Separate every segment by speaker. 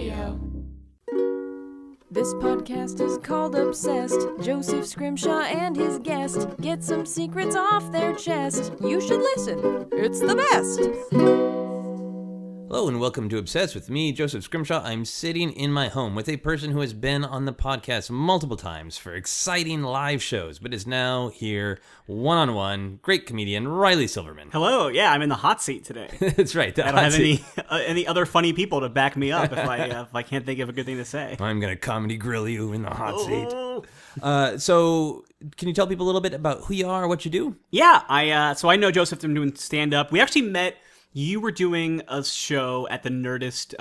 Speaker 1: Radio. This podcast is called Obsessed. Joseph Scrimshaw and his guest get some secrets off their chest. You should listen. It's the best.
Speaker 2: Hello and welcome to Obsessed with me, Joseph Scrimshaw. I'm sitting in my home with a person who has been on the podcast multiple times for exciting live shows, but is now here one-on-one. Great comedian, Riley Silverman.
Speaker 3: Hello, yeah, I'm in the hot seat today.
Speaker 2: That's right.
Speaker 3: I don't have any other funny people to back me up if I can't think of a good thing to say.
Speaker 2: I'm going to comedy grill you in the hot seat. So can you tell people a little bit about who you are, what you do?
Speaker 3: Yeah, I know Joseph. I'm doing stand-up. We actually met. You were doing a show at the Nerdist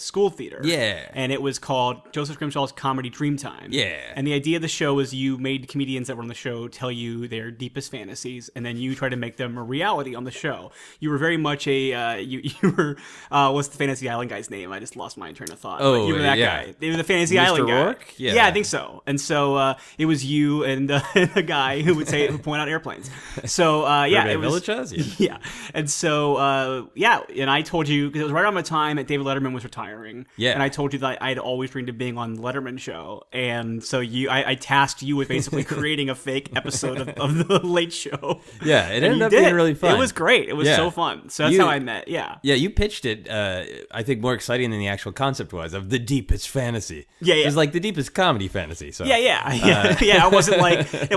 Speaker 3: school theater.
Speaker 2: Yeah.
Speaker 3: And it was called Joseph Scrimshaw's Comedy Dreamtime.
Speaker 2: Yeah.
Speaker 3: And the idea of the show was you made comedians that were on the show tell you their deepest fantasies, and then you try to make them a reality on the show. You were very much you were, what's the Fantasy Island guy's name? I just lost my train of thought.
Speaker 2: Oh,
Speaker 3: you were that guy. They were the Fantasy Island guy.
Speaker 2: Rourke?
Speaker 3: Yeah, I think so. And so it was you and a guy who would point out airplanes. So, yeah. It was, yeah. And so, and I told you, because it was right around the time that David Letterman was retiring. Yeah. And I told you that I'd always dreamed of being on the Letterman show. And so I tasked you with basically creating a fake episode of the Late Show.
Speaker 2: Yeah, it ended up being really fun.
Speaker 3: It was great. It was so fun. So that's how I met. Yeah.
Speaker 2: Yeah, you pitched it, I think, more exciting than the actual concept was, of the deepest fantasy.
Speaker 3: Yeah.
Speaker 2: It was like the deepest comedy fantasy. So.
Speaker 3: Yeah. It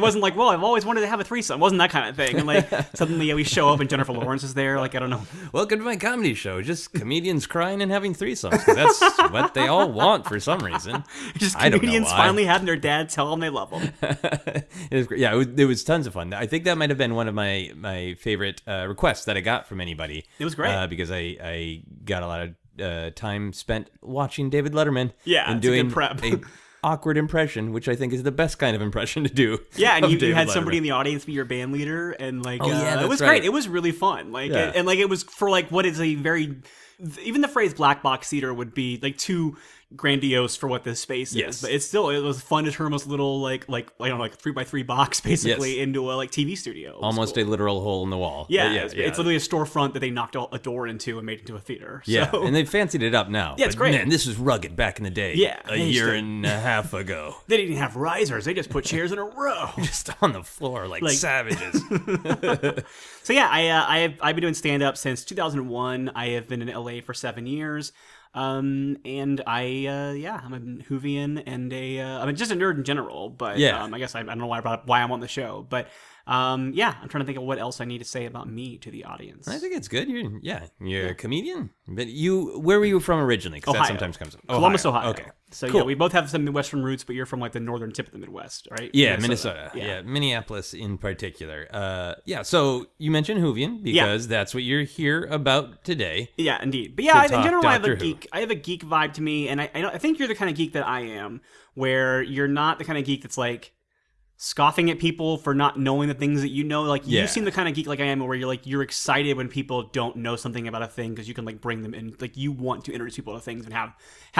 Speaker 3: wasn't like, well, I've always wanted to have a threesome. It wasn't that kind of thing. And like suddenly we show up and Jennifer Lawrence is there. Like, I don't know.
Speaker 2: Welcome to my comedy show. Just comedians crying and having threesomes. Because that's what they all want for some reason.
Speaker 3: Just comedians finally having their dad tell them they love them.
Speaker 2: It was great. Yeah, it was tons of fun. I think that might have been one of my favorite requests that I got from anybody.
Speaker 3: It was great.
Speaker 2: Because I got a lot of time spent watching David Letterman.
Speaker 3: Yeah,
Speaker 2: and doing
Speaker 3: a good prep.
Speaker 2: a awkward impression, which I think is the best kind of impression to do.
Speaker 3: Yeah, and you had somebody in the audience be your band leader, and like, it was great. It was really fun. Like, and like it was for like what is a very, even the phrase black box theater would be like too grandiose for what this space is, but it was fun to turn this little like I don't know, like 3x3 box basically into a like TV studio.
Speaker 2: Almost a literal hole in the wall.
Speaker 3: Yeah, it's literally a storefront that they knocked a door into and made into a theater.
Speaker 2: Yeah,
Speaker 3: so.
Speaker 2: And they've fancied it up now.
Speaker 3: Yeah, it's great.
Speaker 2: Man, this was rugged back in the day.
Speaker 3: Yeah,
Speaker 2: a year and a half ago.
Speaker 3: They didn't have risers; they just put chairs in a row,
Speaker 2: just on the floor like savages.
Speaker 3: So yeah, I've been doing stand up since 2001. I have been in LA for 7 years. And I'm a Whovian and I'm just a nerd in general, but I guess I don't know why I'm on the show, but I'm trying to think of what else I need to say about me to the audience.
Speaker 2: I think it's good. You're a comedian, but where were you from originally? Because that sometimes comes up.
Speaker 3: Columbus, Ohio.
Speaker 2: Okay.
Speaker 3: So
Speaker 2: cool.
Speaker 3: Yeah, we both have some Midwestern roots, but you're from like the northern tip of the Midwest, right?
Speaker 2: Yeah, Minnesota. Yeah, Minneapolis in particular. So you mentioned Whovian because that's what you're here about today.
Speaker 3: Yeah, indeed. But yeah, in general, I have a geek vibe to me, and I think you're the kind of geek that I am, where you're not the kind of geek that's like scoffing at people for not knowing the things that you know. Like you seem the kind of geek like I am, where you're excited when people don't know something about a thing because you can like bring them in. Like you want to introduce people to things and have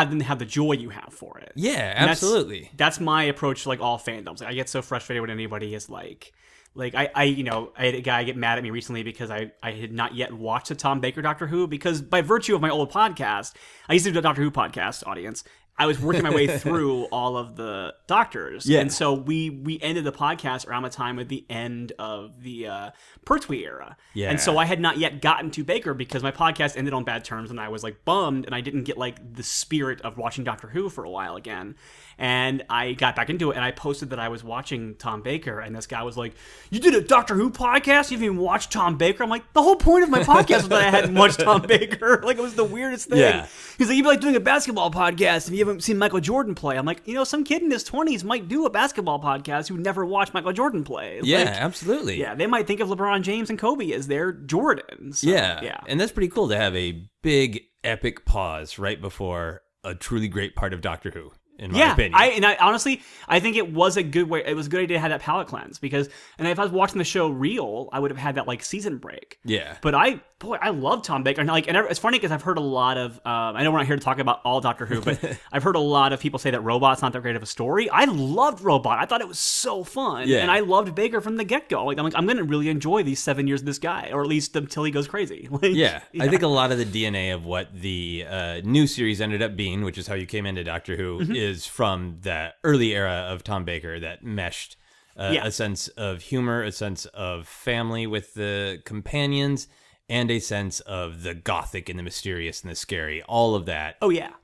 Speaker 3: them have the joy you have for it.
Speaker 2: Yeah, absolutely.
Speaker 3: That's my approach to like all fandoms. Like, I get so frustrated when anybody is like I had a guy get mad at me recently because I had not yet watched the Tom Baker Doctor Who, because by virtue of my old podcast, I used to do a Doctor Who podcast, audience. I was working my way through all of the Doctors. Yeah. And so we ended the podcast around the time of the end of the Pertwee era. Yeah. And so I had not yet gotten to Baker because my podcast ended on bad terms and I was like bummed and I didn't get like the spirit of watching Doctor Who for a while again. And I got back into it and I posted that I was watching Tom Baker, and this guy was like, "You did a Doctor Who podcast? You haven't even watched Tom Baker?" I'm like, the whole point of my podcast was that I hadn't watched Tom Baker. Like, it was the weirdest thing. Yeah. He's like, "You'd be like doing a basketball podcast if you haven't seen Michael Jordan play." I'm like, some kid in his 20s might do a basketball podcast who never watched Michael Jordan play.
Speaker 2: Yeah,
Speaker 3: like,
Speaker 2: absolutely.
Speaker 3: Yeah, they might think of LeBron James and Kobe as their Jordans. So,
Speaker 2: yeah. And that's pretty cool to have a big, epic pause right before a truly great part of Doctor Who. in my opinion.
Speaker 3: I honestly, I think it was a good way. It was a good idea to have that palate cleanse because, and if I was watching the show real, I would have had that like season break.
Speaker 2: Yeah.
Speaker 3: But I love Tom Baker. And it's funny because I've heard a lot of, I know we're not here to talk about all Doctor Who, but I've heard a lot of people say that Robot's not that great of a story. I loved Robot. I thought it was so fun.
Speaker 2: Yeah.
Speaker 3: And I loved Baker from the get-go. I'm going to really enjoy these 7 years of this guy, or at least until he goes crazy.
Speaker 2: Yeah. I think a lot of the DNA of what the new series ended up being, which is how you came into Doctor Who, is from that early era of Tom Baker that meshed a sense of humor, a sense of family with the companions, and a sense of the gothic and the mysterious and the scary. All of that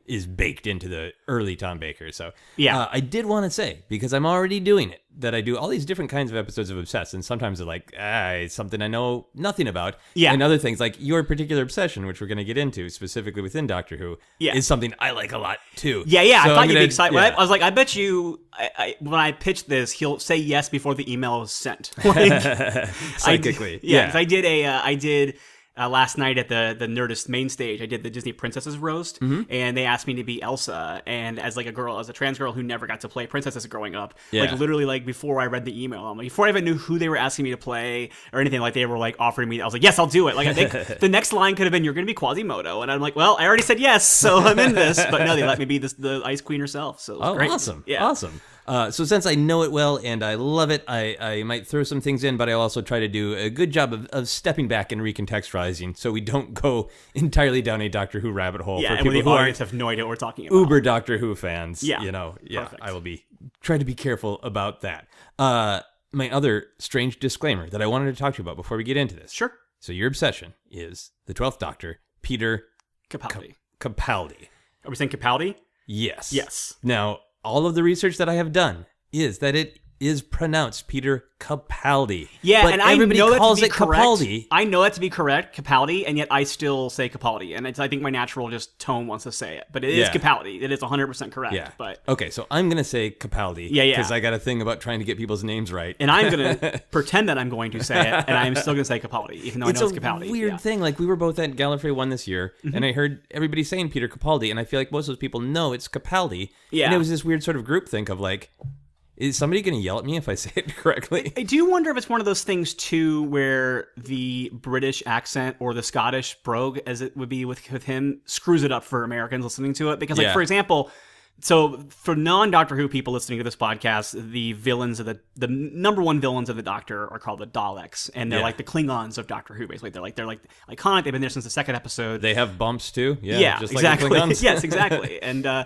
Speaker 2: is baked into the early Tom Baker. So I did want to say, because I'm already doing it, that I do all these different kinds of episodes of Obsessed, and sometimes they're like, it's something I know nothing about. Yeah. And other things, like your particular obsession, which we're going to get into specifically within Doctor Who, is something I like a lot too.
Speaker 3: So I thought you'd be excited. I was like, I bet you, when I pitch this, he'll say yes before the email is sent.
Speaker 2: Psychically.
Speaker 3: Because I did last night at the Nerdist main stage, I did the Disney Princesses roast, and they asked me to be Elsa, and as like a trans girl who never got to play princesses growing up, like literally like before I read the email, I'm like, before I even knew who they were asking me to play or anything, like they were like offering me, I was like, yes, I'll do it. Like I think the next line could have been, you're going to be Quasimodo, and I'm like, well, I already said yes, so I'm in this, but no, they let me be the Ice Queen herself, so it was great.
Speaker 2: Awesome. Yeah. Awesome. So since I know it well and I love it, I might throw some things in, but I also try to do a good job of stepping back and recontextualizing so we don't go entirely down a Doctor Who rabbit hole for people who aren't
Speaker 3: have no idea what we're talking about.
Speaker 2: Uber Doctor Who fans.
Speaker 3: Perfect.
Speaker 2: I will be trying to be careful about that. My other strange disclaimer that I wanted to talk to you about before we get into this.
Speaker 3: Sure.
Speaker 2: So your obsession is the 12th Doctor, Peter
Speaker 3: Capaldi.
Speaker 2: Capaldi.
Speaker 3: Are we saying Capaldi?
Speaker 2: Yes.
Speaker 3: Yes.
Speaker 2: Now, all of the research that I have done is that it is pronounced Peter Capaldi.
Speaker 3: Yeah,
Speaker 2: but
Speaker 3: and I
Speaker 2: everybody
Speaker 3: know
Speaker 2: calls
Speaker 3: that
Speaker 2: it
Speaker 3: to be correct.
Speaker 2: Capaldi.
Speaker 3: I know that to be correct, Capaldi, and yet I still say Capaldi. And I think my natural just tone wants to say it. But it is Capaldi. It is 100% correct.
Speaker 2: Yeah.
Speaker 3: But
Speaker 2: okay, so I'm going to say Capaldi.
Speaker 3: Yeah.
Speaker 2: Because I got a thing about trying to get people's names right.
Speaker 3: And I'm going to pretend that I'm going to say it, and I'm still going to say Capaldi, even though I know it's Capaldi.
Speaker 2: It's a weird thing. Like, we were both at Gallifrey 1 this year, and I heard everybody saying Peter Capaldi, and I feel like most of those people know it's Capaldi.
Speaker 3: Yeah.
Speaker 2: And it was this weird sort of groupthink of like, is somebody going to yell at me if I say it correctly?
Speaker 3: I do wonder if it's one of those things, too, where the British accent or the Scottish brogue, as it would be with him, screws it up for Americans listening to it. Because, like, for example, so for non-Doctor Who people listening to this podcast, the villains of the number one villains of the Doctor are called the Daleks. And they're like the Klingons of Doctor Who, basically. They're like iconic. They've been there since the second episode.
Speaker 2: They have bumps, too?
Speaker 3: Yeah,
Speaker 2: just
Speaker 3: exactly.
Speaker 2: Like the Klingons.
Speaker 3: Yes, exactly. And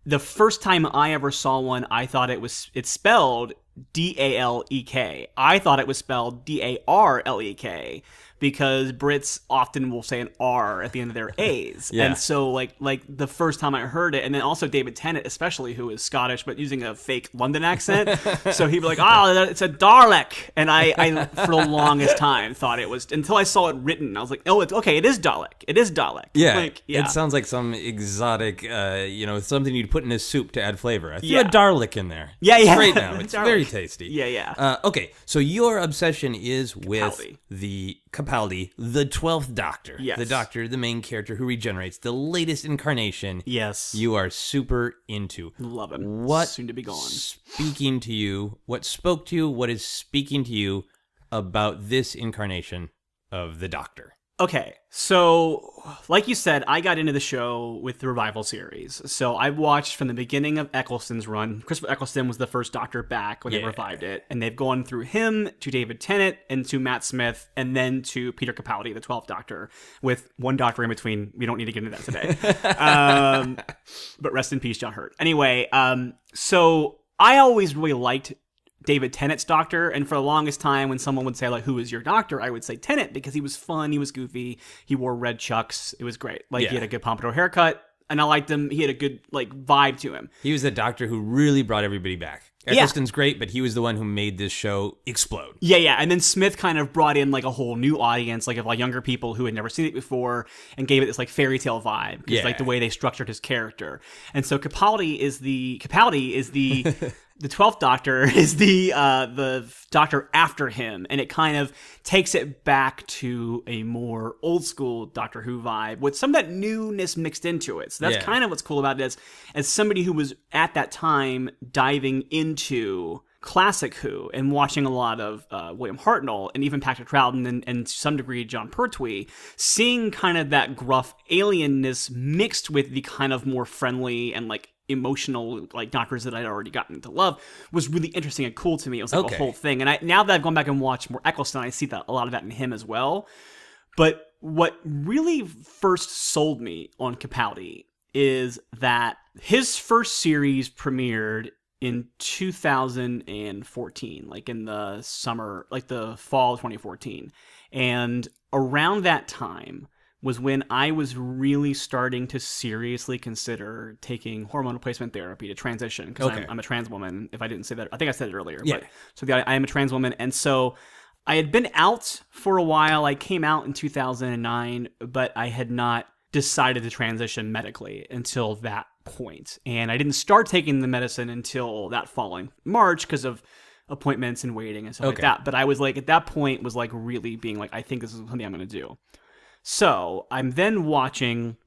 Speaker 3: the first time I ever saw one, I thought it's spelled Dalek. I thought it was spelled Darlek because Brits often will say an R at the end of their A's. And so like the first time I heard it, and then also David Tennant especially, who is Scottish but using a fake London accent, so he'd be like, it's a Dalek. And I for the longest time thought it was, until I saw it written. I was like, oh, it is Dalek. It is Dalek.
Speaker 2: Yeah, it sounds like some exotic, something you'd put in a soup to add flavor. I threw a Dalek in there.
Speaker 3: Yeah.
Speaker 2: It's great now. It's very tasty.
Speaker 3: Yeah.
Speaker 2: Okay, so your obsession is with
Speaker 3: Capaldi.
Speaker 2: the Capaldi, the 12th Doctor.
Speaker 3: Yes.
Speaker 2: The Doctor, the main character who regenerates, the latest incarnation.
Speaker 3: Yes.
Speaker 2: You are super into.
Speaker 3: Love him.
Speaker 2: What
Speaker 3: soon to be gone.
Speaker 2: Speaking to you, what spoke to you, what is speaking to you about this incarnation of the Doctor?
Speaker 3: Okay, so like you said, I got into the show with the revival series. So I watched from the beginning of Eccleston's run. Christopher Eccleston was the first Doctor back when they revived it. And they've gone through him to David Tennant and to Matt Smith and then to Peter Capaldi, the 12th Doctor, with one Doctor in between. We don't need to get into that today. But rest in peace, John Hurt. Anyway, so I always really liked David Tennant's Doctor, and for the longest time when someone would say like, who is your Doctor, I would say Tennant, because he was fun, he was goofy, he wore red chucks, it was great. Like he had a good pompadour haircut, and I liked him. He had a good like vibe to him.
Speaker 2: He was the Doctor who really brought everybody back. Eccleston's great, but he was the one who made this show explode. Yeah, and then Smith kind of brought in like a whole new audience, like of like younger people who had never seen it before, and gave it this like fairy tale vibe, because like the way they structured his character. And so Capaldi is the
Speaker 3: the 12th Doctor is the Doctor after him, and it kind of takes it back to a more old school Doctor Who vibe with some of that newness mixed into it. So that's kind of what's cool about it. As somebody who was at that time diving into classic Who and watching a lot of William Hartnell and even Patrick Troughton and to some degree John Pertwee, seeing kind of that gruff alienness mixed with the kind of more friendly and like emotional like doctors that I'd already gotten to love was really interesting and cool to me. It was like a whole thing. And now that I've gone back and watched more Eccleston, I see that a lot of that in him as well. But what really first sold me on Capaldi is that his first series premiered in 2014, like in the summer, like the fall of 2014. And around that time was when I was really starting to seriously consider taking hormone replacement therapy to transition, because I'm a trans woman. If I didn't say that, I think I said it earlier.
Speaker 2: Yeah.
Speaker 3: But, so I am a trans woman. And so I had been out for a while. I came out in 2009, but I had not decided to transition medically until that point. And I didn't start taking the medicine until that following March because of appointments and waiting and stuff like that. But I was like, at that point, was like really being like, I think this is something I'm going to do. So I'm then watching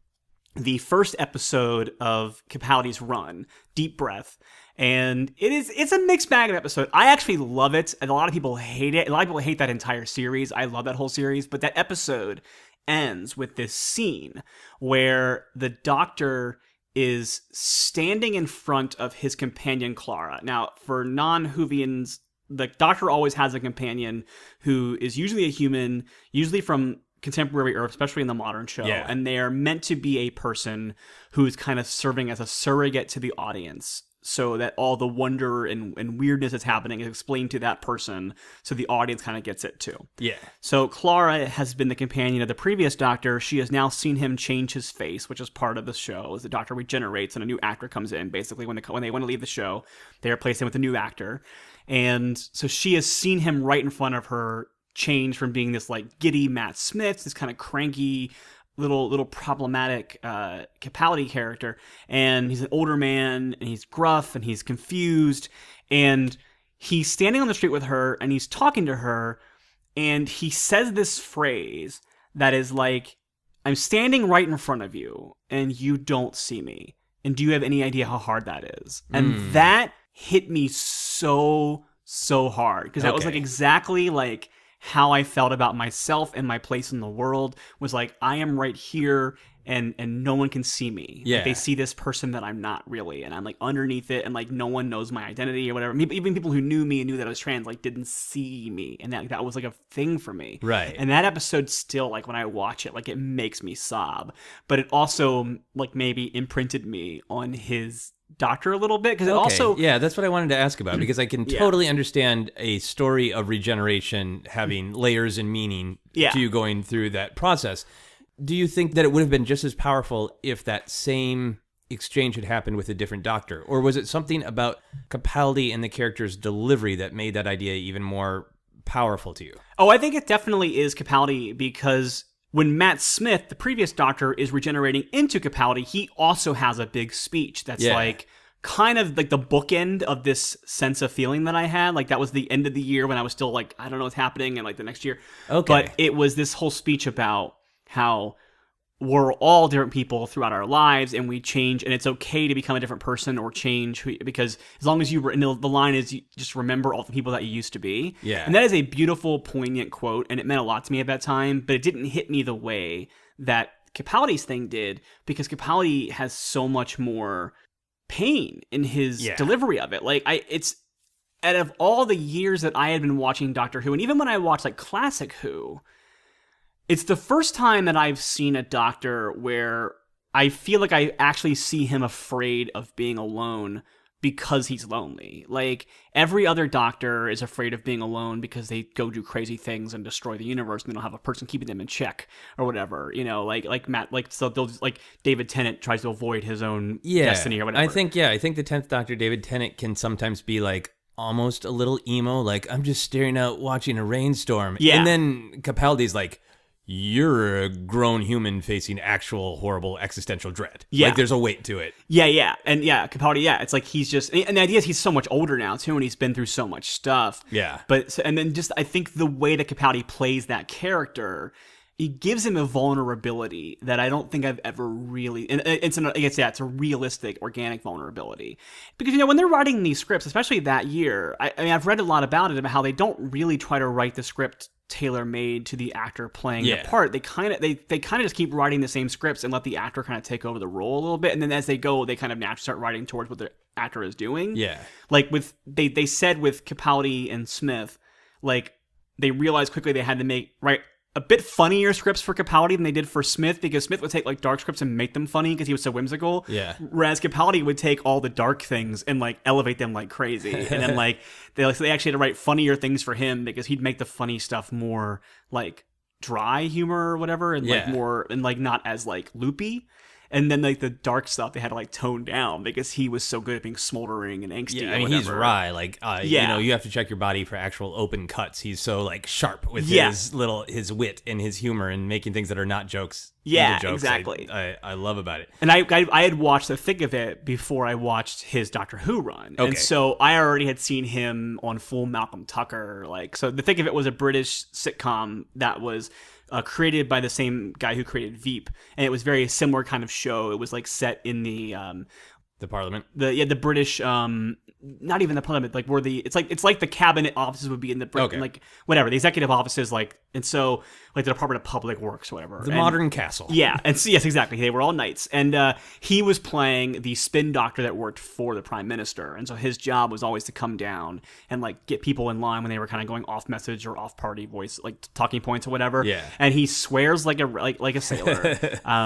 Speaker 3: the first episode of Capaldi's run, Deep Breath. And it's a mixed bag of episode. I actually love it. And a lot of people hate it. A lot of people hate that entire series. I love that whole series. But that episode ends with this scene where the Doctor is standing in front of his companion Clara. Now, for non-Whovians, the Doctor always has a companion who is usually a human, usually from contemporary Earth, especially in the modern show. Yeah. And they're meant to be a person who's kind of serving as a surrogate to the audience, so that all the wonder and weirdness that's happening is explained to that person, so the audience kind of gets it too. Yeah. So Clara has been the companion of the previous Doctor. She has now seen him change his face, which is part of the show, as the Doctor regenerates and a new actor comes in. Basically, when they want to leave the show, they replace him with a new actor. And so she has seen him right in front of her change from being this like giddy Matt Smith, this kind of cranky, little problematic Capaldi character, and he's an older man, and he's gruff, and he's confused, and he's standing on the street with her, and he's talking to her, and he says this phrase that is like, I'm standing right in front of you, and you don't see me, and do you have any idea how hard that is? And that hit me so hard, because that was like exactly like how I felt about myself and my place in the world. Was like, I am right here and no one can see me. Yeah. Like, they see this person that I'm not really, and I'm like underneath it, and like no one knows my identity or whatever. Even people who knew me and knew that I was trans like didn't see me, and that was like a thing for me. Right. And that episode still, like when I watch it, like it makes me sob, but it also like maybe imprinted me on his Doctor a little bit, because it also
Speaker 2: that's what I wanted to ask about, because I can totally understand a story of regeneration having layers and meaning to you going through that process. Do you think that it would have been just as powerful if that same exchange had happened with a different Doctor, or was it something about Capaldi and the character's delivery that made that idea even more powerful to you?
Speaker 3: Oh, I think it definitely is Capaldi, because when Matt Smith, the previous Doctor, is regenerating into Capaldi, he also has a big speech that's like kind of like the bookend of this sense of feeling that I had. Like that was the end of the year when I was still like, I don't know what's happening, and like the next year. Okay. But it was this whole speech about how we're all different people throughout our lives, and we change, and it's okay to become a different person or change, because as long as you and the line is, you just remember all the people that you used to be. Yeah. And that is a beautiful, poignant quote, and it meant a lot to me at that time, but it didn't hit me the way that Capaldi's thing did, because Capaldi has so much more pain in his delivery of it. Like it's out of all the years that I had been watching Doctor Who, and even when I watched like classic Who, it's the first time that I've seen a Doctor where I feel like I actually see him afraid of being alone because he's lonely. Like, every other Doctor is afraid of being alone because they go do crazy things and destroy the universe, and they don't have a person keeping them in check or whatever. You know, like Matt, like, so they'll just, like David Tennant tries to avoid his own destiny or whatever.
Speaker 2: I think the 10th Doctor, David Tennant, can sometimes be like almost a little emo, like, I'm just staring out watching a rainstorm. Yeah. And then Capaldi's like, you're a grown human facing actual horrible existential dread.
Speaker 3: Yeah.
Speaker 2: Like, there's a weight to it.
Speaker 3: Yeah. And yeah, Capaldi, yeah, it's like he's just, and the idea is he's so much older now too, and he's been through so much stuff.
Speaker 2: Yeah.
Speaker 3: But, and then just, I think the way that Capaldi plays that character, it gives him a vulnerability that I don't think I've ever really, and it's a realistic, organic vulnerability. Because, when they're writing these scripts, especially that year, I mean, I've read a lot about it, about how they don't really try to write the script tailor-made to the actor playing the part. They kind of just keep writing the same scripts and let the actor kind of take over the role a little bit, and then as they go, they kind of naturally start writing towards what the actor is doing.
Speaker 2: Yeah.
Speaker 3: Like they said with Capaldi and Smith, like they realized quickly they had to write a bit funnier scripts for Capaldi than they did for Smith, because Smith would take like dark scripts and make them funny because he was so whimsical.
Speaker 2: Yeah.
Speaker 3: Whereas Capaldi would take all the dark things and like elevate them like crazy. And then like they actually had to write funnier things for him because he'd make the funny stuff more like dry humor or whatever, and like more, and like not as like loopy. And then like the dark stuff they had to like tone down because he was so good at being smoldering and angsty.
Speaker 2: Yeah, I mean, he's wry. Like, you have to check your body for actual open cuts. He's so like sharp with his wit and his humor and making things that are not jokes.
Speaker 3: Yeah,
Speaker 2: jokes.
Speaker 3: exactly.
Speaker 2: I love about it.
Speaker 3: And I had watched the thick of it before I watched his Doctor Who run.
Speaker 2: Okay.
Speaker 3: And so I already had seen him on full Malcolm Tucker. Like, so the thick of it was a British sitcom that was created by the same guy who created Veep, and it was very similar kind of show. It was like set in the
Speaker 2: Parliament,
Speaker 3: the British, not even the Parliament, like where it's like the cabinet offices would be in the Britain, like whatever the executive offices, like, and so like the Department of Public Works, or whatever,
Speaker 2: modern castle.
Speaker 3: Yeah, and so, yes, exactly. They were all knights, and he was playing the spin doctor that worked for the Prime Minister, and so his job was always to come down and like get people in line when they were kind of going off message or off party voice, like talking points or whatever.
Speaker 2: Yeah,
Speaker 3: and he swears like a sailor.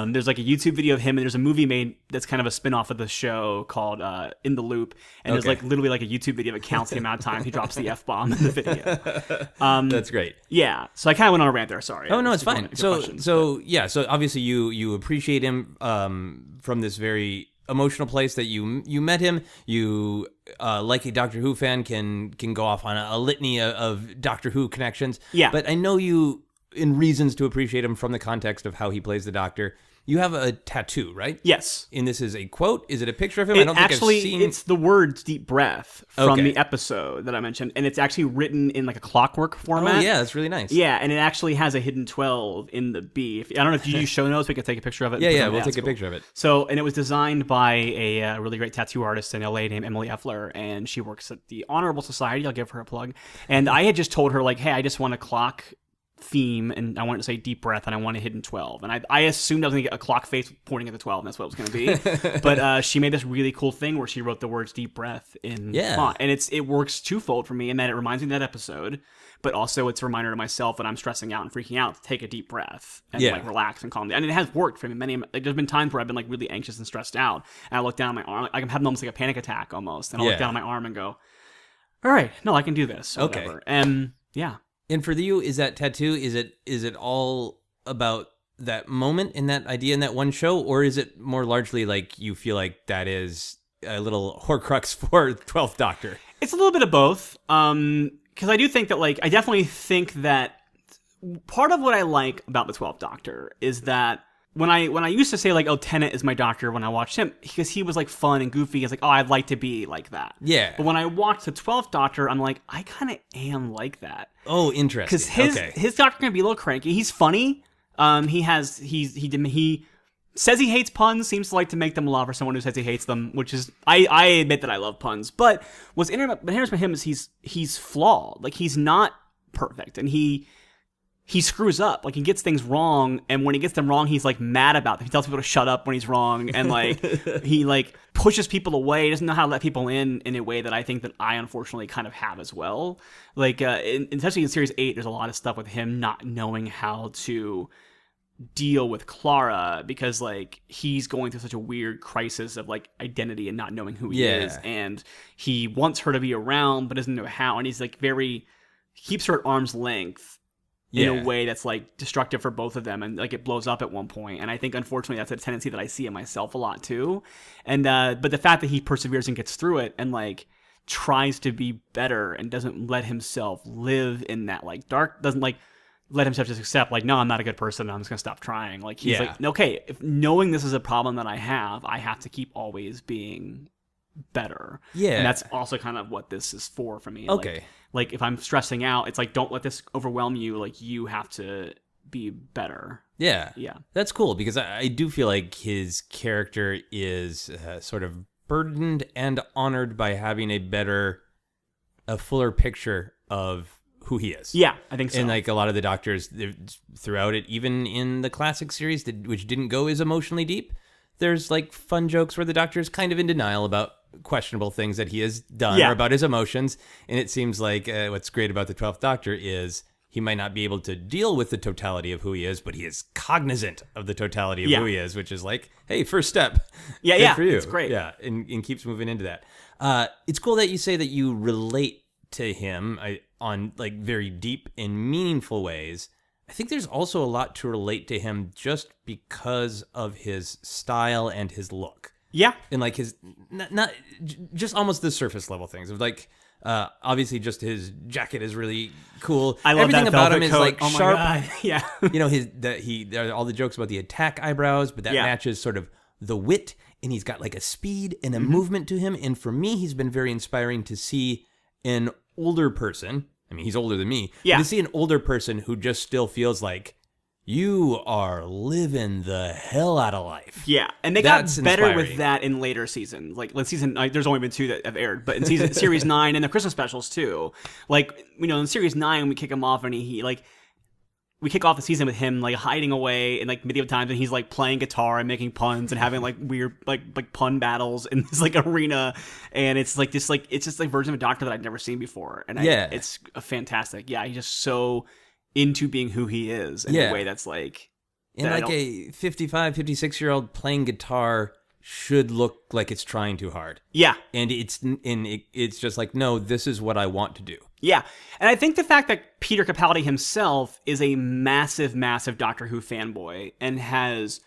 Speaker 3: There's like a YouTube video of him, and there's a movie made that's kind of a spin off of the show called In the Loop, and there's like literally like a YouTube video that counts the amount of time he drops the F-bomb in the video.
Speaker 2: That's great.
Speaker 3: Yeah, so I kind of went on a rant there. Sorry.
Speaker 2: Oh no, it's fine. So obviously you appreciate him from this very emotional place that you met him. You like a Doctor Who fan can go off on a litany of Doctor Who connections. Yeah, but I know you in reasons to appreciate him from the context of how he plays the Doctor. You have a tattoo, right?
Speaker 3: Yes.
Speaker 2: And this is a quote? Is it a picture of him? I don't think I've seen...
Speaker 3: It's the words deep breath from the episode that I mentioned, and it's actually written in like a clockwork format.
Speaker 2: Oh, yeah, that's really nice.
Speaker 3: Yeah, and it actually has a hidden 12 in the B. I don't know if you use show notes, we can take a picture of it.
Speaker 2: We'll take a picture of it.
Speaker 3: So, and it was designed by a really great tattoo artist in LA named Emily Effler, and she works at the Honorable Society. I'll give her a plug. And I had just told her, like, hey, I just want a clock theme, and I wanted to say deep breath, and I want a hidden 12, and I assumed I was gonna get a clock face pointing at the 12, and that's what it was gonna be. But she made this really cool thing where she wrote the words deep breath in font, and it works twofold for me in that it reminds me of that episode, but also it's a reminder to myself when I'm stressing out and freaking out to take a deep breath and like relax and calm down. And it has worked for me. There's been times where I've been like really anxious and stressed out, and I look down at my arm, I'm having almost like a panic attack almost, and I'll look down at my arm and go, all right, no, I can do this. Or whatever. And yeah.
Speaker 2: And for you, is that tattoo, is it all about that moment and that idea in that one show, or is it more largely like you feel like that is a little Horcrux for 12th Doctor?
Speaker 3: It's a little bit of both, because I do think that, like, I definitely think that part of what I like about the 12th Doctor is that when I used to say, like, oh, Tennant is my Doctor when I watched him, because he was, like, fun and goofy, it's like, oh, I'd like to be like that.
Speaker 2: Yeah.
Speaker 3: But when I watched the 12th Doctor, I'm like, I kind of am like that.
Speaker 2: Oh, interesting.
Speaker 3: Because his Doctor can be a little cranky. He's funny. He says he hates puns, seems to like to make them a lot for someone who says he hates them, which is, I admit that I love puns. But what's interesting about him is he's flawed. Like, he's not perfect, and he screws up. Like, he gets things wrong, and when he gets them wrong, he's like mad about them. He tells people to shut up when he's wrong, and like he like pushes people away. He doesn't know how to let people in a way that I think that I unfortunately kind of have as well. Like, especially in Series 8, there's a lot of stuff with him not knowing how to deal with Clara, because like he's going through such a weird crisis of like identity and not knowing who he is, and he wants her to be around but doesn't know how, and he's like keeps her at arm's length in a way that's like destructive for both of them, and like it blows up at one point. And I think unfortunately that's a tendency that I see in myself a lot too. And but the fact that he perseveres and gets through it and like tries to be better and doesn't let himself live in that like dark, doesn't like let himself just accept, like, no, I'm not a good person, I'm just gonna stop trying. Like, he's
Speaker 2: Yeah.
Speaker 3: like, okay, if knowing this is a problem that I have to keep always being better.
Speaker 2: Yeah.
Speaker 3: And that's also kind of what this is for me.
Speaker 2: Okay.
Speaker 3: Like if I'm stressing out, it's like, don't let this overwhelm you. Like, you have to be better.
Speaker 2: Yeah.
Speaker 3: Yeah.
Speaker 2: That's cool, because I do feel like his character is sort of burdened and honored by having a fuller picture of who he is.
Speaker 3: Yeah, I think so.
Speaker 2: And like a lot of the Doctors throughout it, even in the classic series, which didn't go as emotionally deep, there's like fun jokes where the Doctor is kind of in denial about questionable things that he has done or about his emotions. And it seems like what's great about the 12th Doctor is he might not be able to deal with the totality of who he is, but he is cognizant of the totality of who he is, which is like, hey, first step.
Speaker 3: Yeah,
Speaker 2: Good for you.
Speaker 3: It's great.
Speaker 2: Yeah, and keeps moving into that. It's cool that you say that you relate to him on like very deep and meaningful ways. I think there's also a lot to relate to him just because of his style and his look.
Speaker 3: Yeah.
Speaker 2: And like his, not just almost the surface level things of like, obviously just his jacket is really cool.
Speaker 3: I love
Speaker 2: everything
Speaker 3: that
Speaker 2: about him
Speaker 3: velvet
Speaker 2: is
Speaker 3: coat.
Speaker 2: like
Speaker 3: Oh my
Speaker 2: sharp.
Speaker 3: God. Yeah.
Speaker 2: You know, there are all the jokes about the attack eyebrows, but that matches sort of the wit, and he's got like a speed and a movement to him. And for me, he's been very inspiring to see an older person. I mean, he's older than me.
Speaker 3: Yeah.
Speaker 2: But to see an older person who just still feels like you are living the hell out of life.
Speaker 3: Yeah, and they got
Speaker 2: That's
Speaker 3: better
Speaker 2: inspiring.
Speaker 3: with that in later seasons. Like season, there's only been 2 that have aired, but in series 9 and the Christmas specials too. Like, you know, in series 9 we kick him off and we kick off the season with him like hiding away in like medieval times, and he's like playing guitar and making puns and having like weird like pun battles in this like arena, and it's like this it's just like version of a Doctor that I'd never seen before, and it's a fantastic. Yeah, he's just so into being who he is in a way that's like,
Speaker 2: and like a 55, 56-year-old playing guitar should look like it's trying too hard.
Speaker 3: Yeah.
Speaker 2: And it's just like, no, this is what I want to do.
Speaker 3: Yeah. And I think the fact that Peter Capaldi himself is a massive, massive Doctor Who fanboy and has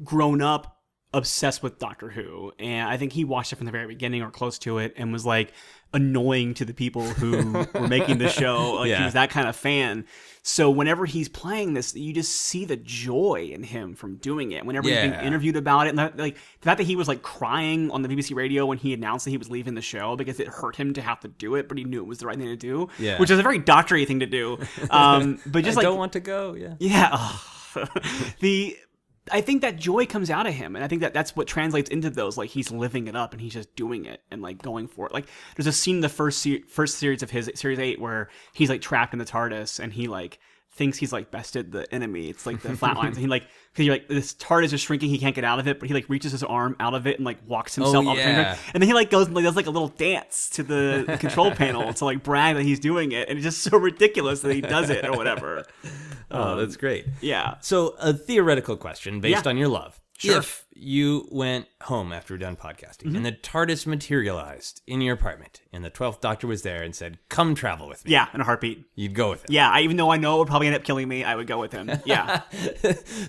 Speaker 3: grown up obsessed with Doctor Who. And I think he watched it from the very beginning or close to it and was like annoying to the people who were making the show. Like he was that kind of fan. So whenever he's playing this, you just see the joy in him from doing it. Whenever he's being interviewed about it, and like the fact that he was like crying on the BBC radio when he announced that he was leaving the show because it hurt him to have to do it, but he knew it was the right thing to do.
Speaker 2: Yeah.
Speaker 3: Which is a very doctor-y thing to do. But just
Speaker 2: I
Speaker 3: like
Speaker 2: don't want to go. Yeah.
Speaker 3: Yeah. I think that joy comes out of him, and I think that that's what translates into those. Like, he's living it up, and he's just doing it and like going for it. Like, there's a scene in the first series of his series 8 where he's like trapped in the TARDIS, and he like thinks he's like bested the enemy. It's like the flatlines, and he like, because you're like, this TARDIS is shrinking, he can't get out of it, but he like reaches his arm out of it and like walks himself up, and then he like goes and like, does like a little dance to the control panel to like brag that he's doing it, and it's just so ridiculous that he does it or whatever.
Speaker 2: Oh, that's great.
Speaker 3: Yeah.
Speaker 2: So a theoretical question based on your love.
Speaker 3: Sure.
Speaker 2: If you went home after we're done podcasting and the TARDIS materialized in your apartment and the 12th Doctor was there and said, come travel with me.
Speaker 3: Yeah, in a heartbeat.
Speaker 2: You'd go with him.
Speaker 3: Yeah, even though I know it would probably end up killing me, I would go with him. Yeah.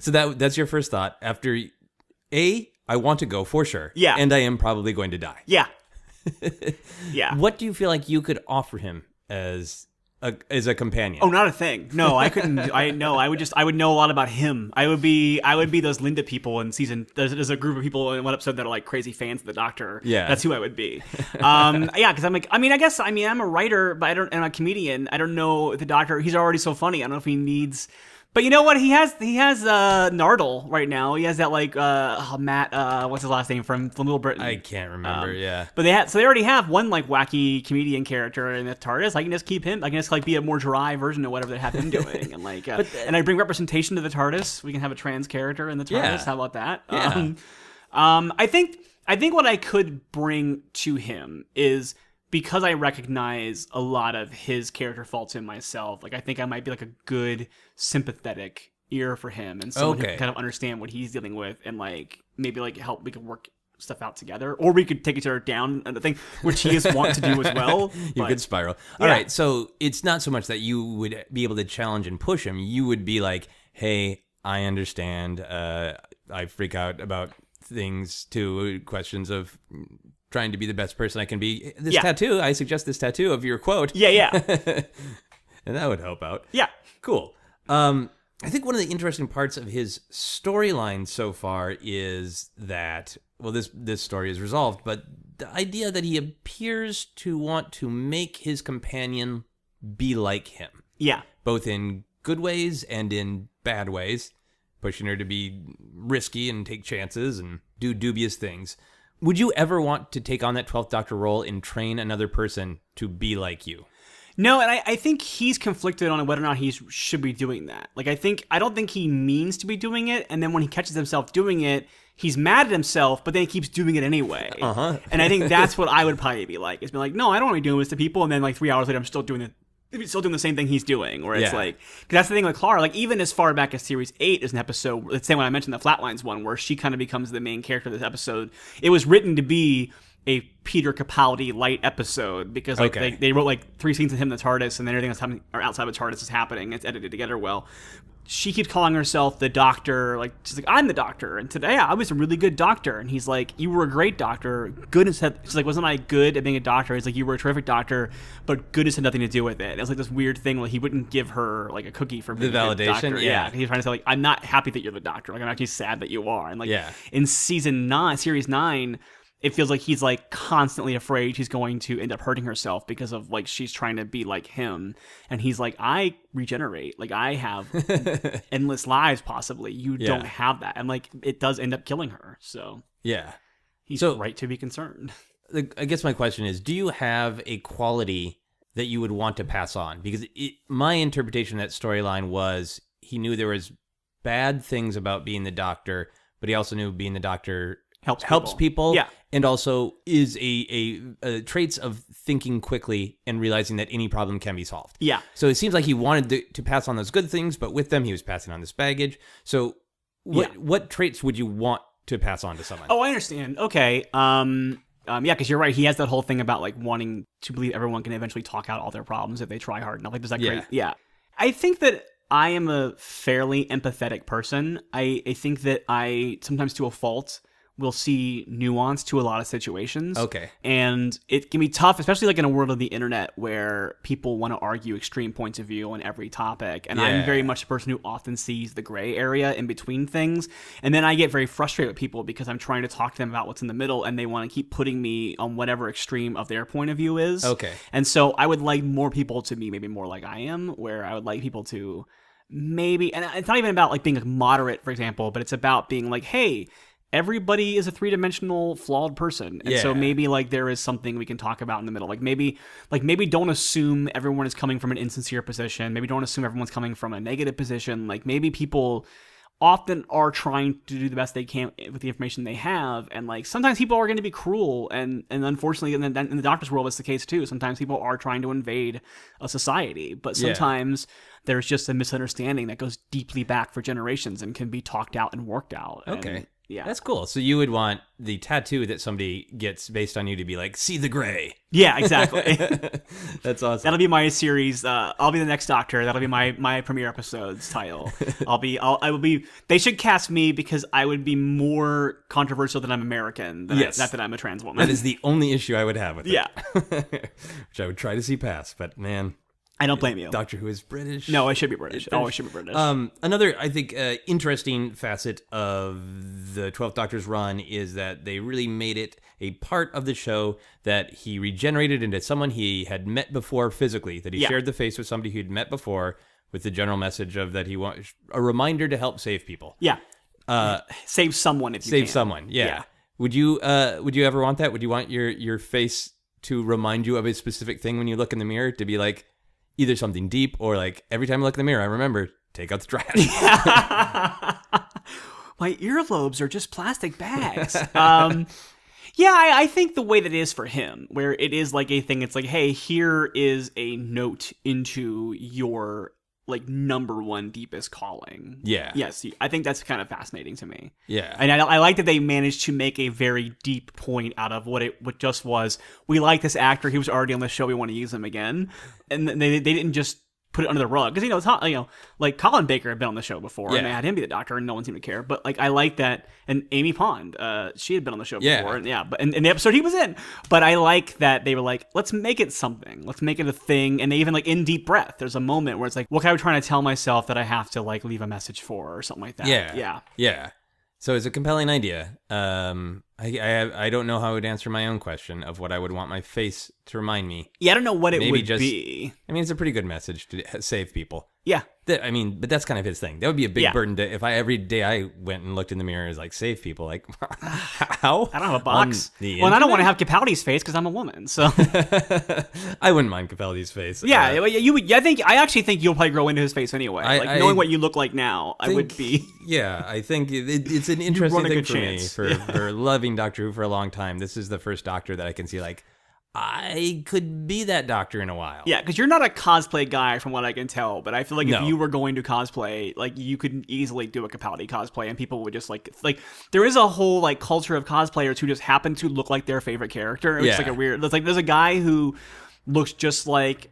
Speaker 2: So that's your first thought. After, I want to go for sure.
Speaker 3: Yeah.
Speaker 2: And I am probably going to die.
Speaker 3: Yeah. Yeah.
Speaker 2: What do you feel like you could offer him as a companion?
Speaker 3: Oh, not a thing. No, I couldn't. I would know a lot about him. I would be those Linda people in season. There's a group of people in one episode that are like crazy fans of the Doctor.
Speaker 2: Yeah,
Speaker 3: that's who I would be. Yeah, because I'm like, I'm a writer, but I'm a comedian. I don't know the Doctor. He's already so funny. I don't know if he needs. But you know what? He has Nardole right now. He has that like Matt. What's his last name from Little Britain?
Speaker 2: I can't remember. Yeah.
Speaker 3: But they already have one like wacky comedian character in the TARDIS. I can just keep him. I can just like be a more dry version of whatever they have him doing, and like and I bring representation to the TARDIS. We can have a trans character in the TARDIS.
Speaker 2: Yeah.
Speaker 3: How about that?
Speaker 2: Yeah.
Speaker 3: I think what I could bring to him is, because I recognize a lot of his character faults in myself, like I think I might be like a good sympathetic ear for him and someone who can kind of understand what he's dealing with, and like maybe like help, we could work stuff out together, or we could take each other down and the thing, which he is want to do as well.
Speaker 2: You could spiral. All right, so it's not so much that you would be able to challenge and push him. You would be like, hey, I understand. I freak out about things too, questions of trying to be the best person I can be. This tattoo, I suggest this tattoo of your quote.
Speaker 3: Yeah.
Speaker 2: And that would help out.
Speaker 3: Yeah.
Speaker 2: Cool. I think one of the interesting parts of his storyline so far is that, well, this story is resolved, but the idea that he appears to want to make his companion be like him.
Speaker 3: Yeah.
Speaker 2: Both in good ways and in bad ways, pushing her to be risky and take chances and do dubious things. Would you ever want to take on that 12th Doctor role and train another person to be like you?
Speaker 3: No, and I think he's conflicted on whether or not he should be doing that. Like, I don't think he means to be doing it, and then when he catches himself doing it, he's mad at himself, but then he keeps doing it anyway. And I think that's what I would probably be like. It's been like, no, I don't want to be doing this to people, and then like 3 hours later, I'm still doing the same thing he's doing. Where it's like, because that's the thing with Clara. Like, even as far back as series 8 is an episode. Let's say when I mentioned the Flatlines one, where she kind of becomes the main character of this episode. It was written to be a Peter Capaldi light episode because like they wrote like 3 scenes of him in the TARDIS, and then everything that's happening or outside of the TARDIS is happening. It's edited together well. She keeps calling herself the Doctor. Like, she's like, I'm the Doctor, and today I was a really good doctor. And he's like, you were a great doctor. Goodness had. She's like, wasn't I good at being a doctor? He's like, you were a terrific doctor, but goodness had nothing to do with it. It was like this weird thing. Like, he wouldn't give her like a cookie for being
Speaker 2: the validation.
Speaker 3: A good doctor. Yeah, he's trying to say like, I'm not happy that you're the Doctor. Like, I'm actually sad that you are. And like, in series 9. It feels like he's like constantly afraid she's going to end up hurting herself because of like she's trying to be like him, and he's like, I regenerate, like I have endless lives possibly. You don't have that, and like it does end up killing her. So he's right to be concerned.
Speaker 2: I guess my question is, do you have a quality that you would want to pass on? Because my interpretation of that storyline was he knew there was bad things about being the Doctor, but he also knew being the Doctor helps people.
Speaker 3: Yeah.
Speaker 2: And also is a traits of thinking quickly and realizing that any problem can be solved. Yeah. So it seems like he wanted to pass on those good things, but with them he was passing on this baggage. So what traits would you want to pass on to someone?
Speaker 3: Oh, I understand. Okay. Because you're right. He has that whole thing about like wanting to believe everyone can eventually talk out all their problems if they try hard enough. Like, does that great? Yeah. I think that I am a fairly empathetic person. I think that I sometimes to a fault will see nuance to a lot of situations. Okay. And it can be tough, especially like in a world of the internet where people want to argue extreme points of view on every topic. And I'm very much a person who often sees the gray area in between things. And then I get very frustrated with people because I'm trying to talk to them about what's in the middle and they want to keep putting me on whatever extreme of their point of view is. Okay. And so I would like more people to be maybe more like I am, where I would like people to maybe, and it's not even about like being like moderate, for example, but it's about being like, hey, everybody is a 3-dimensional flawed person. And so maybe like there is something we can talk about in the middle. Like maybe don't assume everyone is coming from an insincere position. Maybe don't assume everyone's coming from a negative position. Like maybe people often are trying to do the best they can with the information they have. And like sometimes people are going to be cruel. And unfortunately in the Doctor's world, it's the case too. Sometimes people are trying to invade a society. But sometimes there's just a misunderstanding that goes deeply back for generations and can be talked out and worked out.
Speaker 2: Okay. Yeah. That's cool. So you would want the tattoo that somebody gets based on you to be like, see the gray.
Speaker 3: Yeah, exactly.
Speaker 2: That's awesome.
Speaker 3: That'll be my series. I'll be the next Doctor. That'll be my premiere episode's title. I will be, they should cast me because I would be more controversial than I'm American. Not that I'm a trans woman.
Speaker 2: That is the only issue I would have with it. Yeah. Which I would try to see past, but man.
Speaker 3: I don't blame you.
Speaker 2: Doctor Who is British.
Speaker 3: No, I should be British. Oh, I should be British.
Speaker 2: Another, I think, interesting facet of the 12th Doctor's run is that they really made it a part of the show that he regenerated into someone he had met before physically, that he shared the face with somebody he'd met before with the general message of that he wants a reminder to help save people.
Speaker 3: Yeah. Save someone if you can.
Speaker 2: Save someone, yeah. Would you ever want that? Would you want your face to remind you of a specific thing when you look in the mirror, to be like, either something deep or like every time I look in the mirror, I remember, take out the trash.
Speaker 3: My earlobes are just plastic bags. I think the way that it is for him, where it is like a thing, it's like, hey, here is a note into your like number one deepest calling. Yeah. Yes, I think that's kind of fascinating to me. Yeah. And I like that they managed to make a very deep point out of what just was, we like this actor, he was already on the show, we want to use him again. And they didn't just put it under the rug because like Colin Baker had been on the show before and they
Speaker 2: Yeah.
Speaker 3: had him be the Doctor and no one seemed to care. But like I like that, and Amy Pond, she had been on the show before, but in the episode he was in. But I like that they were like, let's make it something, let's make it a thing, and they even like in Deep Breath, there's a moment where it's like, what am I trying to tell myself that I have to like leave a message for or something like that?
Speaker 2: Yeah. So it's a compelling idea. I don't know how I would answer my own question of what I would want my face to remind me.
Speaker 3: Yeah, I don't know what it
Speaker 2: Maybe
Speaker 3: would
Speaker 2: just
Speaker 3: be.
Speaker 2: I mean, it's a pretty good message to save people.
Speaker 3: Yeah.
Speaker 2: But that's kind of his thing. That would be a big burden to, if every day I went and looked in the mirror is like, save people. Like, how?
Speaker 3: I don't have a box.
Speaker 2: And
Speaker 3: I don't want to have Capaldi's face because I'm a woman. So
Speaker 2: I wouldn't mind Capaldi's face.
Speaker 3: yeah, you would. I actually think you'll probably grow into his face anyway. Knowing what you look like now, I would be.
Speaker 2: Yeah, I think it's an interesting thing for
Speaker 3: chance.
Speaker 2: me for loving Doctor Who for a long time. This is the first Doctor that I can see like, I could be that Doctor in a while.
Speaker 3: Yeah, because you're not a cosplay guy from what I can tell, but I feel like if you were going to cosplay, like you could easily do a Capaldi cosplay and people would just like there is a whole like culture of cosplayers who just happen to look like their favorite character. It's like a weird, there's a guy who looks just like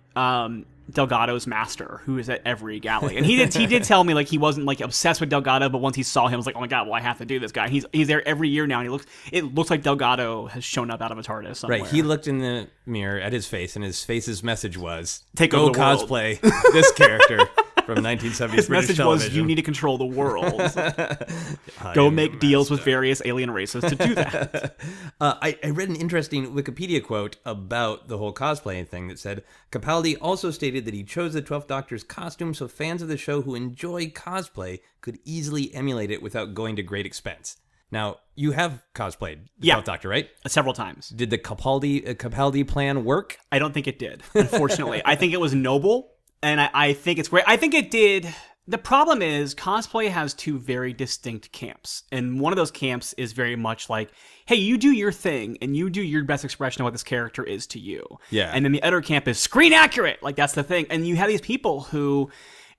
Speaker 3: Delgado's master, who is at every galley, and he did tell me like he wasn't like obsessed with Delgado, but once he saw him, I was like, oh my god, well I have to do this guy. He's there every year now, and it looks like Delgado has shown up out of a TARDIS somewhere.
Speaker 2: Right, he looked in the mirror at his face, and his face's message was,
Speaker 3: "Take
Speaker 2: go
Speaker 3: over the world."
Speaker 2: cosplay this character from 1970s
Speaker 3: His
Speaker 2: British
Speaker 3: message
Speaker 2: television.
Speaker 3: was, you need to control the world. Go make deals with various alien races to do that.
Speaker 2: I read an interesting Wikipedia quote about the whole cosplay thing that said, Capaldi also stated that he chose the 12th Doctor's costume so fans of the show who enjoy cosplay could easily emulate it without going to great expense. Now, you have cosplayed the 12th Doctor, right?
Speaker 3: Several times.
Speaker 2: Did the Capaldi plan work?
Speaker 3: I don't think it did, unfortunately. I think it was noble, and I think it's great. I think it did. The problem is cosplay has two very distinct camps, and one of those camps is very much like, hey, you do your thing, and you do your best expression of what this character is to you.
Speaker 2: Yeah.
Speaker 3: And then the other camp is screen accurate. Like, that's the thing. And you have these people who,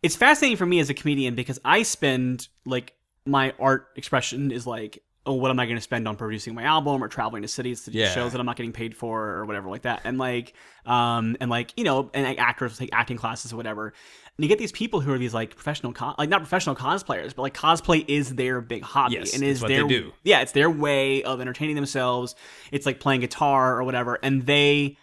Speaker 3: it's fascinating for me as a comedian because I spend, like, my art expression is like, oh, what am I going to spend on producing my album or traveling to cities to do shows that I'm not getting paid for or whatever like that. And actors take acting classes or whatever. And you get these people who are these like professional, not professional cosplayers, but like cosplay is their big hobby.
Speaker 2: Yes,
Speaker 3: and is
Speaker 2: what
Speaker 3: their,
Speaker 2: they do.
Speaker 3: Yeah, it's their way of entertaining themselves. It's like playing guitar or whatever. And they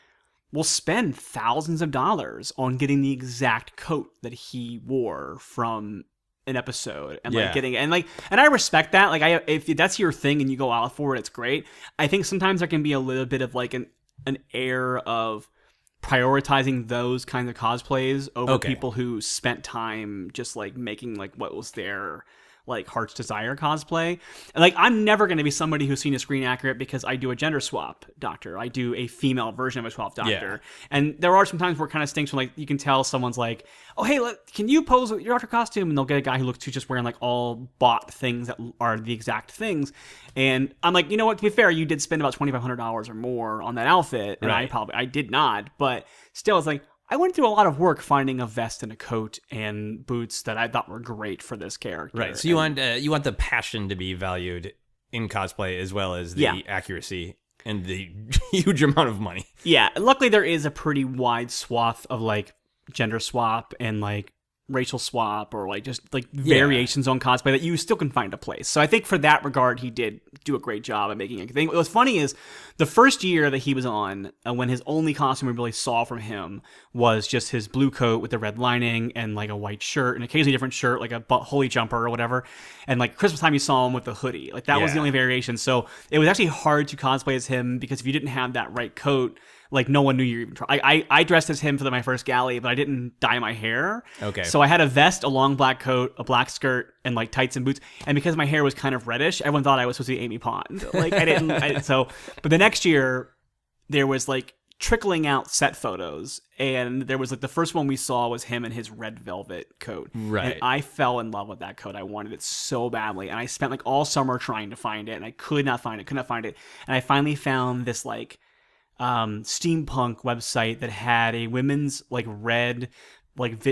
Speaker 3: will spend thousands of dollars on getting the exact coat that he wore from an episode and like getting and I respect that. Like if that's your thing and you go out for it, it's great. I think sometimes there can be a little bit of like an air of prioritizing those kinds of cosplays over people who spent time just like making like what was their like heart's desire cosplay. And like I'm never going to be somebody who's seen a screen accurate because I do a gender swap Doctor. I do a female version of a 12th Doctor. Yeah. And there are some times where it kind of stinks when like you can tell someone's like, oh hey, can you pose with your Doctor costume? And they'll get a guy who looks just wearing like all bought things that are the exact things. And I'm like, you know what, to be fair, you did spend about $2,500 or more on that outfit. And I did not, but still it's like, I went through a lot of work finding a vest and a coat and boots that I thought were great for this character.
Speaker 2: Right. So you want the passion to be valued in cosplay as well as the accuracy and the huge amount of money.
Speaker 3: Yeah. Luckily, there is a pretty wide swath of like gender swap and like racial swap or like just like variations on cosplay that you still can find a place. So I think for that regard, he did do a great job at making a thing. What's funny is the first year that he was on, when his only costume we really saw from him was just his blue coat with the red lining and like a white shirt and occasionally a different shirt, like a holy jumper or whatever. And like Christmas time, you saw him with the hoodie. Like that was the only variation. So it was actually hard to cosplay as him because if you didn't have that right coat, like no one knew you were even trying. I dressed as him for my first galley, but I didn't dye my hair. Okay. So I had a vest, a long black coat, a black skirt, and like tights and boots. And because my hair was kind of reddish, everyone thought I was supposed to be Amy Pond. Like but the next year there was like trickling out set photos, and there was like the first one we saw was him in his red velvet coat. Right. And I fell in love with that coat. I wanted it so badly, and I spent like all summer trying to find it, and I could not find it. And I finally found this like steampunk website that had a women's like red like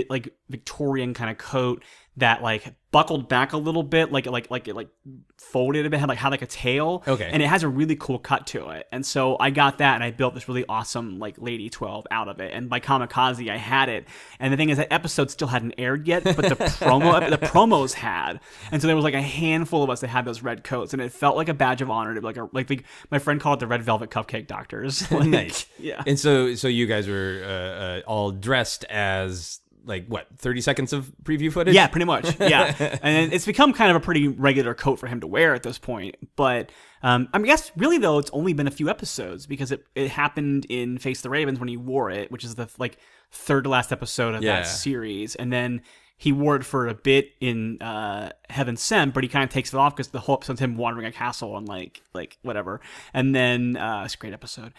Speaker 3: Victorian kind of coat that like buckled back a little bit, like it folded a bit, had like a tail.
Speaker 2: Okay.
Speaker 3: And it has a really cool cut to it. And so I got that and I built this really awesome like Lady 12 out of it. And by Kamikaze I had it. And the thing is that episode still hadn't aired yet, but the promos had. And so there was like a handful of us that had those red coats, and it felt like a badge of honor to be like my friend called it the Red Velvet Cupcake Doctors. Like,
Speaker 2: nice.
Speaker 3: Yeah.
Speaker 2: And so you guys were all dressed as like what, 30 seconds of preview footage?
Speaker 3: Yeah, pretty much. Yeah. And it's become kind of a pretty regular coat for him to wear at this point. But I guess really though, it's only been a few episodes because it happened in Face the Ravens when he wore it, which is the like third to last episode of that series. And then he wore it for a bit in Heaven Sent, but he kind of takes it off because the whole episode's him wandering a castle and like whatever. And then it's a great episode.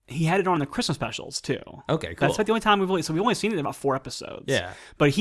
Speaker 3: He had it on the Christmas specials too.
Speaker 2: Okay, cool.
Speaker 3: That's like the only time we've only seen it in about 4 episodes.
Speaker 2: Yeah.
Speaker 3: But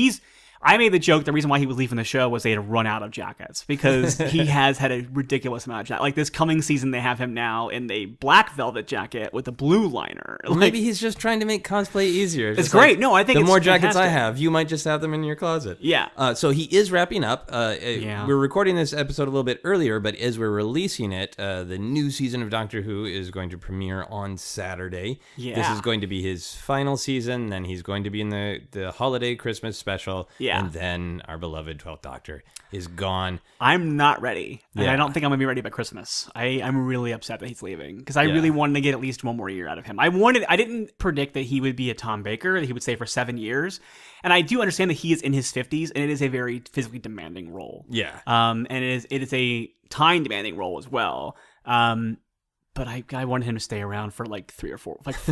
Speaker 3: I made the joke, the reason why he was leaving the show was they had run out of jackets because he has had a ridiculous amount of jackets. Like this coming season, they have him now in a black velvet jacket with a blue liner. Like,
Speaker 2: maybe he's just trying to make cosplay easier.
Speaker 3: It's great.
Speaker 2: Like,
Speaker 3: no, I think
Speaker 2: the
Speaker 3: it's
Speaker 2: more jackets
Speaker 3: fantastic.
Speaker 2: I have, you might just have them in your closet.
Speaker 3: Yeah.
Speaker 2: So he is wrapping up. We're recording this episode a little bit earlier, but as we're releasing it, the new season of Doctor Who is going to premiere on Saturday.
Speaker 3: Yeah.
Speaker 2: This is going to be his final season. Then he's going to be in the holiday Christmas special.
Speaker 3: Yeah.
Speaker 2: And then our beloved 12th Doctor is gone.
Speaker 3: I'm not ready. And
Speaker 2: Yeah.
Speaker 3: I don't think I'm going to be ready by Christmas. I'm really upset that he's leaving because I really wanted to get at least one more year out of him. I didn't predict that he would be a Tom Baker, that he would stay for 7 years. And I do understand that he is in his 50s and it is a very physically demanding role.
Speaker 2: Yeah.
Speaker 3: And it is a time demanding role as well. But I wanted him to stay around for like 4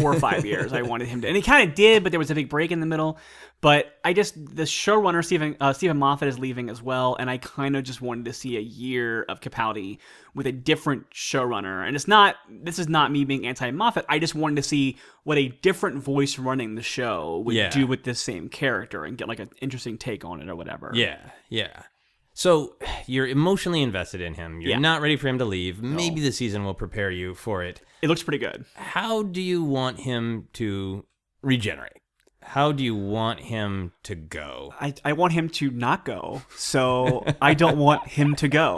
Speaker 3: or 5 years. I wanted him to, and he kind of did, but there was a big break in the middle. But the showrunner, Stephen Moffat is leaving as well. And I kind of just wanted to see a year of Capaldi with a different showrunner. And this is not me being anti-Moffat. I just wanted to see what a different voice running the show would do with this same character and get like an interesting take on it or whatever.
Speaker 2: Yeah. Yeah. So you're emotionally invested in him. You're not ready for him to leave. No. Maybe the season will prepare you for it.
Speaker 3: It looks pretty good.
Speaker 2: How do you want him to regenerate? How do you want him to go?
Speaker 3: I want him to not go, so I don't want him to go.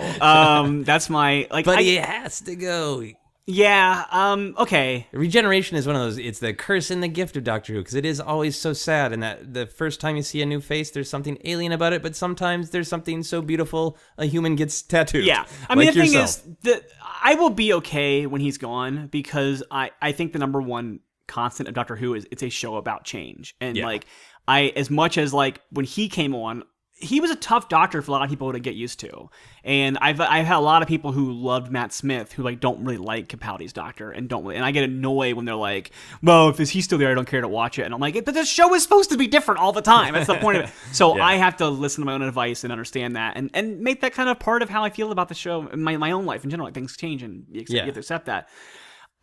Speaker 3: That's my like.
Speaker 2: But he has to go.
Speaker 3: Yeah. Okay.
Speaker 2: Regeneration is one of those. It's the curse and the gift of Doctor Who because it is always so sad. And that the first time you see a new face, there's something alien about it. But sometimes there's something so beautiful a human gets tattooed.
Speaker 3: Yeah. I mean, the thing is that I will be okay when he's gone because I think the number one constant of Doctor Who is it's a show about change. And like as much as like when he came on, he was a tough doctor for a lot of people to get used to. And I've had a lot of people who loved Matt Smith who like don't really like Capaldi's Doctor and I get annoyed when they're like, well, if he's still there, I don't care to watch it. And I'm like, but the show is supposed to be different all the time. That's the point of it. So I have to listen to my own advice and understand that and make that kind of part of how I feel about the show in my own life in general. Like things change and you have to accept that.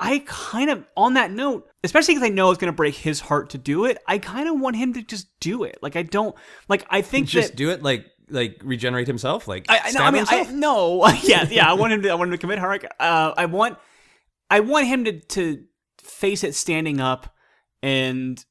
Speaker 3: I kind of, on that note, especially because I know it's going to break his heart to do it, I kind of want him to just do it. Like, I don't, like, I think
Speaker 2: just do it, like regenerate himself, like
Speaker 3: I want him to commit heart. I want him to face it standing up and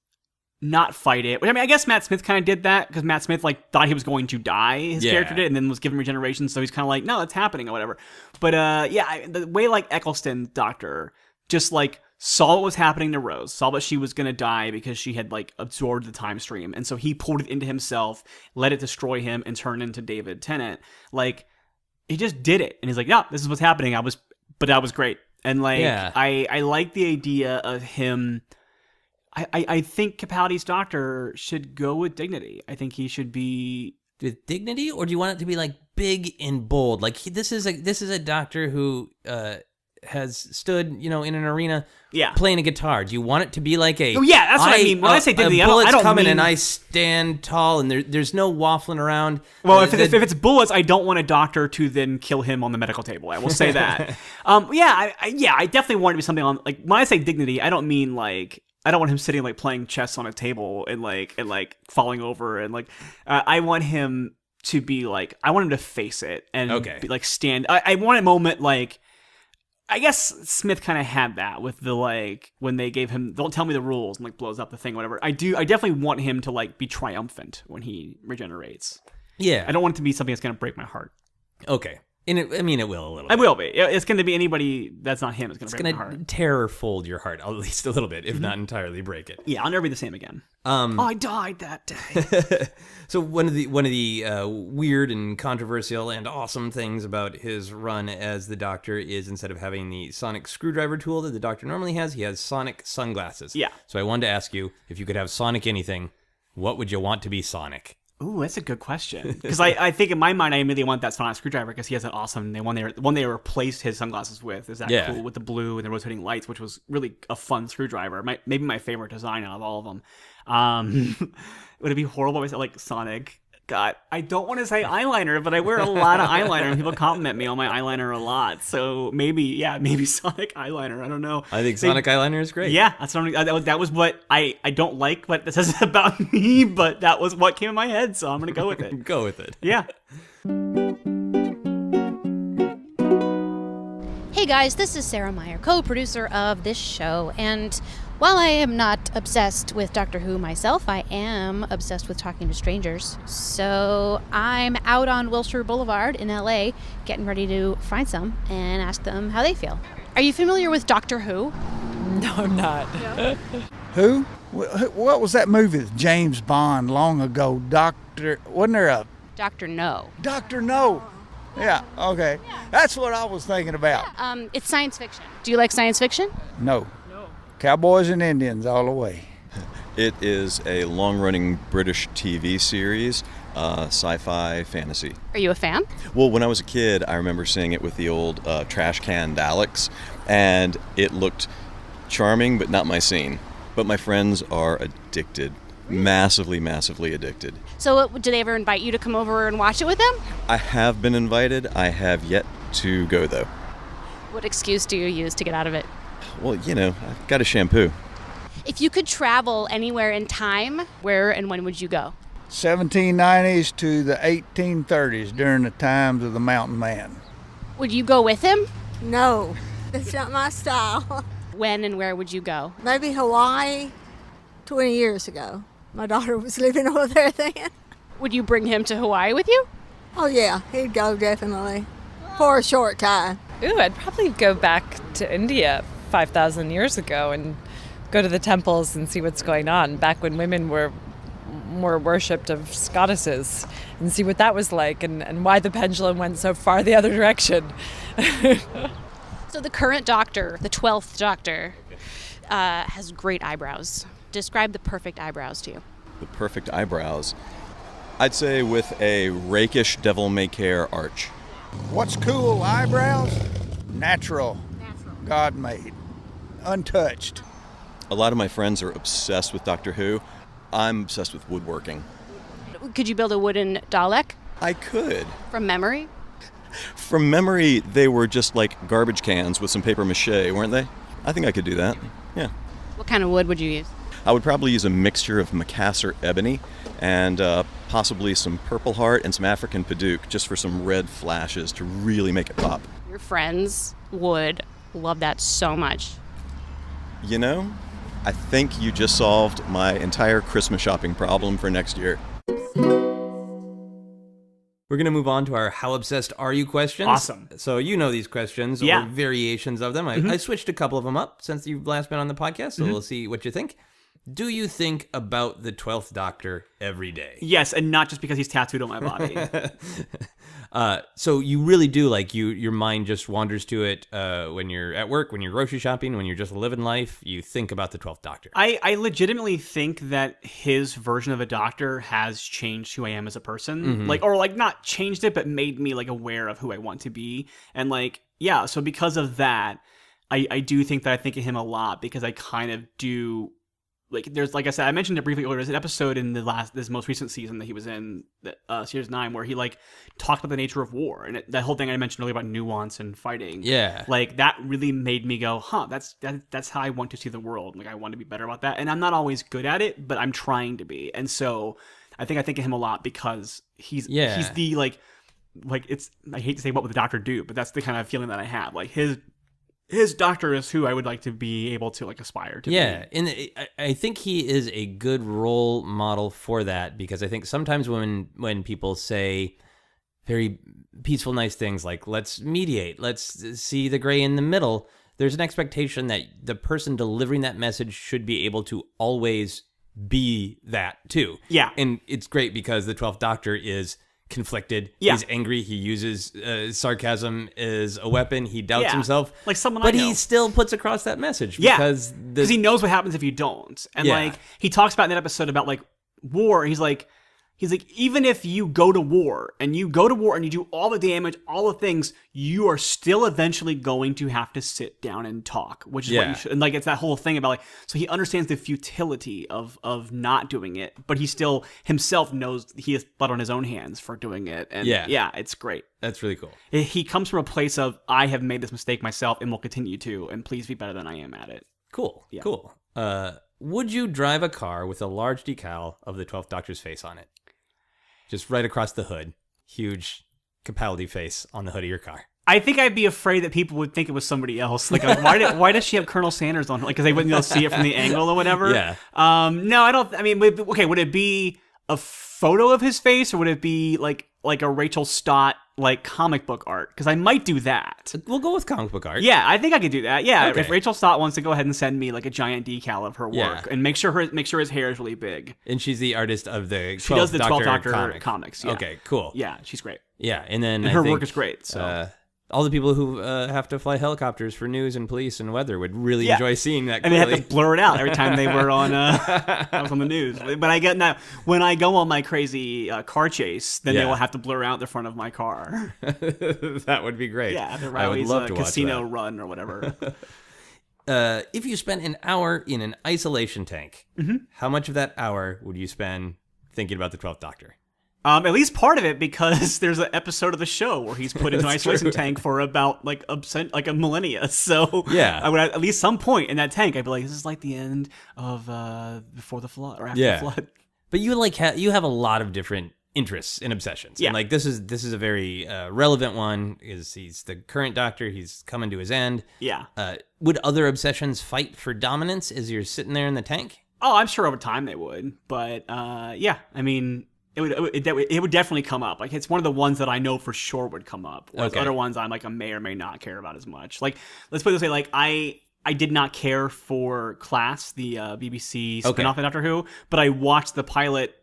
Speaker 3: not fight it. Which, I mean, I guess Matt Smith kind of did that because Matt Smith like thought he was going to die. His character did, and then was given regeneration, so he's kind of like, no, it's happening or whatever. But the way like Eccleston's Doctor just like saw what was happening to Rose, saw that she was going to die because she had like absorbed the time stream. And so he pulled it into himself, let it destroy him and turn into David Tennant. Like he just did it. And he's like, yeah, this is what's happening. But that was great. And like, I like the idea of him. I think Capaldi's Doctor should go with dignity. I think he should be
Speaker 2: with dignity, or do you want it to be like big and bold? Like this is a Doctor who, has stood, in an arena playing a guitar. Do you want it to be like a...
Speaker 3: Oh, yeah, that's what I mean. When I say dignity,
Speaker 2: bullets
Speaker 3: I don't
Speaker 2: coming
Speaker 3: mean...
Speaker 2: and I stand tall and there's no waffling around.
Speaker 3: Well, if it's bullets, I don't want a doctor to then kill him on the medical table. I will say that. I definitely want it to be something on... Like, when I say dignity, I don't mean like... I don't want him sitting like playing chess on a table and falling over and like... I want him to be like... I want him to face it and be, like stand... I want a moment like... I guess Smith kind of had that with the like when they gave him don't tell me the rules and like blows up the thing, whatever. I definitely want him to like be triumphant when he regenerates.
Speaker 2: Yeah.
Speaker 3: I don't want it to be something that's going to break my heart.
Speaker 2: Okay. And it will a little bit.
Speaker 3: I will be. It's going to be anybody that's not him. It's going to break my heart.
Speaker 2: It's going to tear or fold your heart, at least a little bit, if not entirely break it.
Speaker 3: Yeah, I'll never be the same again. I died that day.
Speaker 2: So one of the weird and controversial and awesome things about his run as the Doctor is instead of having the sonic screwdriver tool that the Doctor normally has, he has sonic sunglasses.
Speaker 3: Yeah.
Speaker 2: So I wanted to ask you, if you could have sonic anything, what would you want to be sonic?
Speaker 3: Ooh, that's a good question. Because I think in my mind, I immediately want that sonic screwdriver because he has an awesome. The one they replaced his sunglasses with is that cool with the blue and the rotating lights, which was really a fun screwdriver. Maybe my favorite design out of all of them. Would it be horrible if I said like Sonic? God, I don't want to say eyeliner, but I wear a lot of eyeliner and people compliment me on my eyeliner a lot. So maybe Sonic eyeliner. I don't know.
Speaker 2: I think Sonic eyeliner is great.
Speaker 3: Yeah, that's something that was what I don't like what this says about me, but that was what came in my head, so I'm gonna go with it.
Speaker 2: Go with it.
Speaker 3: Yeah.
Speaker 4: Hey guys, this is Sarah Meyer, co-producer of this show, and while I am not obsessed with Doctor Who myself, I am obsessed with talking to strangers. So I'm out on Wilshire Boulevard in LA getting ready to find some and ask them how they feel. Are you familiar with Doctor Who?
Speaker 5: No, I'm not.
Speaker 4: No.
Speaker 6: Who? What was that movie with James Bond long ago? Wasn't there a
Speaker 4: Dr. No.
Speaker 6: Dr. No? Yeah, okay. That's what I was thinking about.
Speaker 4: It's science fiction. Do you like science fiction?
Speaker 6: No. Cowboys and Indians all the way.
Speaker 7: It is a long-running British TV series, sci-fi fantasy.
Speaker 4: Are you a fan?
Speaker 7: Well, when I was a kid, I remember seeing it with the old trash can Daleks, and it looked charming, but not my scene. But my friends are addicted, massively, massively addicted.
Speaker 4: So do they ever invite you to come over and watch it with them?
Speaker 7: I have been invited. I have yet to go, though.
Speaker 4: What excuse do you use to get out of it?
Speaker 7: Well, I've got a shampoo.
Speaker 4: If you could travel anywhere in time, where and when would you go?
Speaker 6: 1790s to the 1830s during the times of the Mountain Man.
Speaker 4: Would you go with him?
Speaker 8: No, that's not my style.
Speaker 4: When and where would you go?
Speaker 8: Maybe Hawaii 20 years ago. My daughter was living over there then.
Speaker 4: Would you bring him to Hawaii with you?
Speaker 8: Oh yeah, he'd go definitely. For a short time.
Speaker 5: Ooh, I'd probably go back to India 5,000 years ago and go to the temples and see what's going on back when women were more worshipped of goddesses and see what that was like and why the pendulum went so far the other direction.
Speaker 4: So the current Doctor, the 12th Doctor, has great eyebrows. Describe the perfect eyebrows to you.
Speaker 7: The perfect eyebrows. I'd say with a rakish devil-may-care arch.
Speaker 6: What's cool? Eyebrows? Natural. God made. Untouched.
Speaker 7: A lot of my friends are obsessed with Doctor Who. I'm obsessed with woodworking.
Speaker 4: Could you build a wooden Dalek
Speaker 7: I could.
Speaker 4: from memory?
Speaker 7: From memory, they were just like garbage cans with some paper mache, weren't they? I think I could do that. Yeah.
Speaker 4: What kind of wood would you use?
Speaker 7: I would probably use a mixture of Macassar ebony and possibly some Purple Heart and some African Paduke just for some red flashes to really make it pop.
Speaker 4: Your friends would love that so much.
Speaker 7: I think you just solved my entire Christmas shopping problem for next year.
Speaker 2: We're going to move on to our How Obsessed Are You questions.
Speaker 3: Awesome.
Speaker 2: So you know these questions
Speaker 3: Yeah.
Speaker 2: or variations of them. I switched a couple of them up since you've last been on the podcast, so we'll see what you think. Do you think about the 12th Doctor every day?
Speaker 3: Yes, and not just because he's tattooed on my body.
Speaker 2: So you really do, like, your mind just wanders to it when you're at work, when you're grocery shopping, when you're just living life, you think about the 12th Doctor.
Speaker 3: I legitimately think that his version of a doctor has changed who I am as a person. Like, not changed it, but made me, like, aware of who I want to be. And, like, yeah, so because of that, I do think that I think of him a lot because I kind of do... Like, there's, like I said, I mentioned it briefly earlier. There's an episode in this most recent season that he was in, Series 9, where he, like, talked about the nature of war. And that whole thing I mentioned earlier about nuance and fighting. Yeah. Like, that really made me go, that's how I want to see the world. Like, I want to be better about that. And I'm not always good at it, but I'm trying to be. And so I think of him a lot because he's the, like it's, I hate to say what would the Doctor do, but that's the kind of feeling that I have. Like, his his Doctor is who I would like to be able to like aspire to.
Speaker 2: Yeah,
Speaker 3: be.
Speaker 2: and I think he is a good role model for that, because I think sometimes when people say very peaceful, nice things like let's mediate, let's see the gray in the middle, there's an expectation that the person delivering that message should be able to always be that too.
Speaker 3: Yeah,
Speaker 2: and it's great because the 12th Doctor is conflicted.
Speaker 3: Yeah.
Speaker 2: He's angry. He uses sarcasm as a weapon. He doubts himself.
Speaker 3: Like someone
Speaker 2: but
Speaker 3: I know.
Speaker 2: he still puts across that message.
Speaker 3: Yeah,
Speaker 2: because
Speaker 3: he knows what happens if you don't. And like he talks about in that episode about like war. He's like, even if you go to war and you do all the damage, all the things, you are still eventually going to have to sit down and talk, which is what you should. And like, it's that whole thing about like, so he understands the futility of not doing it, but he still himself knows he has blood on his own hands for doing it. And yeah, it's great.
Speaker 2: That's really cool.
Speaker 3: He comes from a place of, I have made this mistake myself and will continue to, and please be better than I am at it.
Speaker 2: Cool.
Speaker 3: Yeah.
Speaker 2: Cool. Would you drive a car with a large decal of the 12th Doctor's face on it? Just right across the hood. Huge Capaldi face on the hood of your car.
Speaker 3: I think I'd be afraid that people would think it was somebody else. Like why does she have Colonel Sanders on her? Like, because they wouldn't be able to see it from the angle or whatever.
Speaker 2: Yeah.
Speaker 3: No, I don't. I mean, okay. Would it be a photo of his face, or would it be like a Rachel Stott like comic book art? Because I might do that.
Speaker 2: We'll go with comic book art.
Speaker 3: Yeah, I think I could do that. Yeah,
Speaker 2: Okay.
Speaker 3: if Rachel Stott wants to go ahead and send me like a giant decal of her work and make sure his hair is really big.
Speaker 2: And she's the artist of the 12th
Speaker 3: She does the 12th
Speaker 2: Doctor
Speaker 3: Doctor comics. Yeah.
Speaker 2: Okay, cool.
Speaker 3: Yeah, she's great.
Speaker 2: Yeah, and then
Speaker 3: And
Speaker 2: I
Speaker 3: her
Speaker 2: think,
Speaker 3: work is great. So.
Speaker 2: all the people who have to fly helicopters for news and police and weather would really enjoy seeing that.
Speaker 3: And
Speaker 2: clearly.
Speaker 3: they have to blur it out every time they were on I was on the news. But I get now when I go on my crazy car chase, then they will have to blur out the front of my car.
Speaker 2: That would be great.
Speaker 3: Yeah, the
Speaker 2: I would
Speaker 3: Riley's
Speaker 2: love to watch
Speaker 3: casino
Speaker 2: that.
Speaker 3: run or whatever.
Speaker 2: If you spent an hour in an isolation tank, how much of that hour would you spend thinking about the 12th Doctor?
Speaker 3: At least part of it, because there's an episode of the show where he's put into an
Speaker 2: That's
Speaker 3: isolation
Speaker 2: true.
Speaker 3: tank for about like a millennia. So
Speaker 2: Yeah.
Speaker 3: I would at least some point in that tank, I'd be like, this is like the end of before the flood or after the flood.
Speaker 2: But you you have a lot of different interests and obsessions.
Speaker 3: Yeah.
Speaker 2: And like this is a very relevant one. Is he's the current Doctor? He's coming to his end.
Speaker 3: Yeah.
Speaker 2: Would other obsessions fight for dominance as you're sitting there in the tank?
Speaker 3: Oh, I'm sure over time they would. But yeah, I mean. It would definitely come up. Like, it's one of the ones that I know for sure would come up. Whereas other ones I'm like, I may or may not care about as much. Like, let's put it this way. Like, I did not care for Class, the BBC spinoff of Doctor Who, but I watched the pilot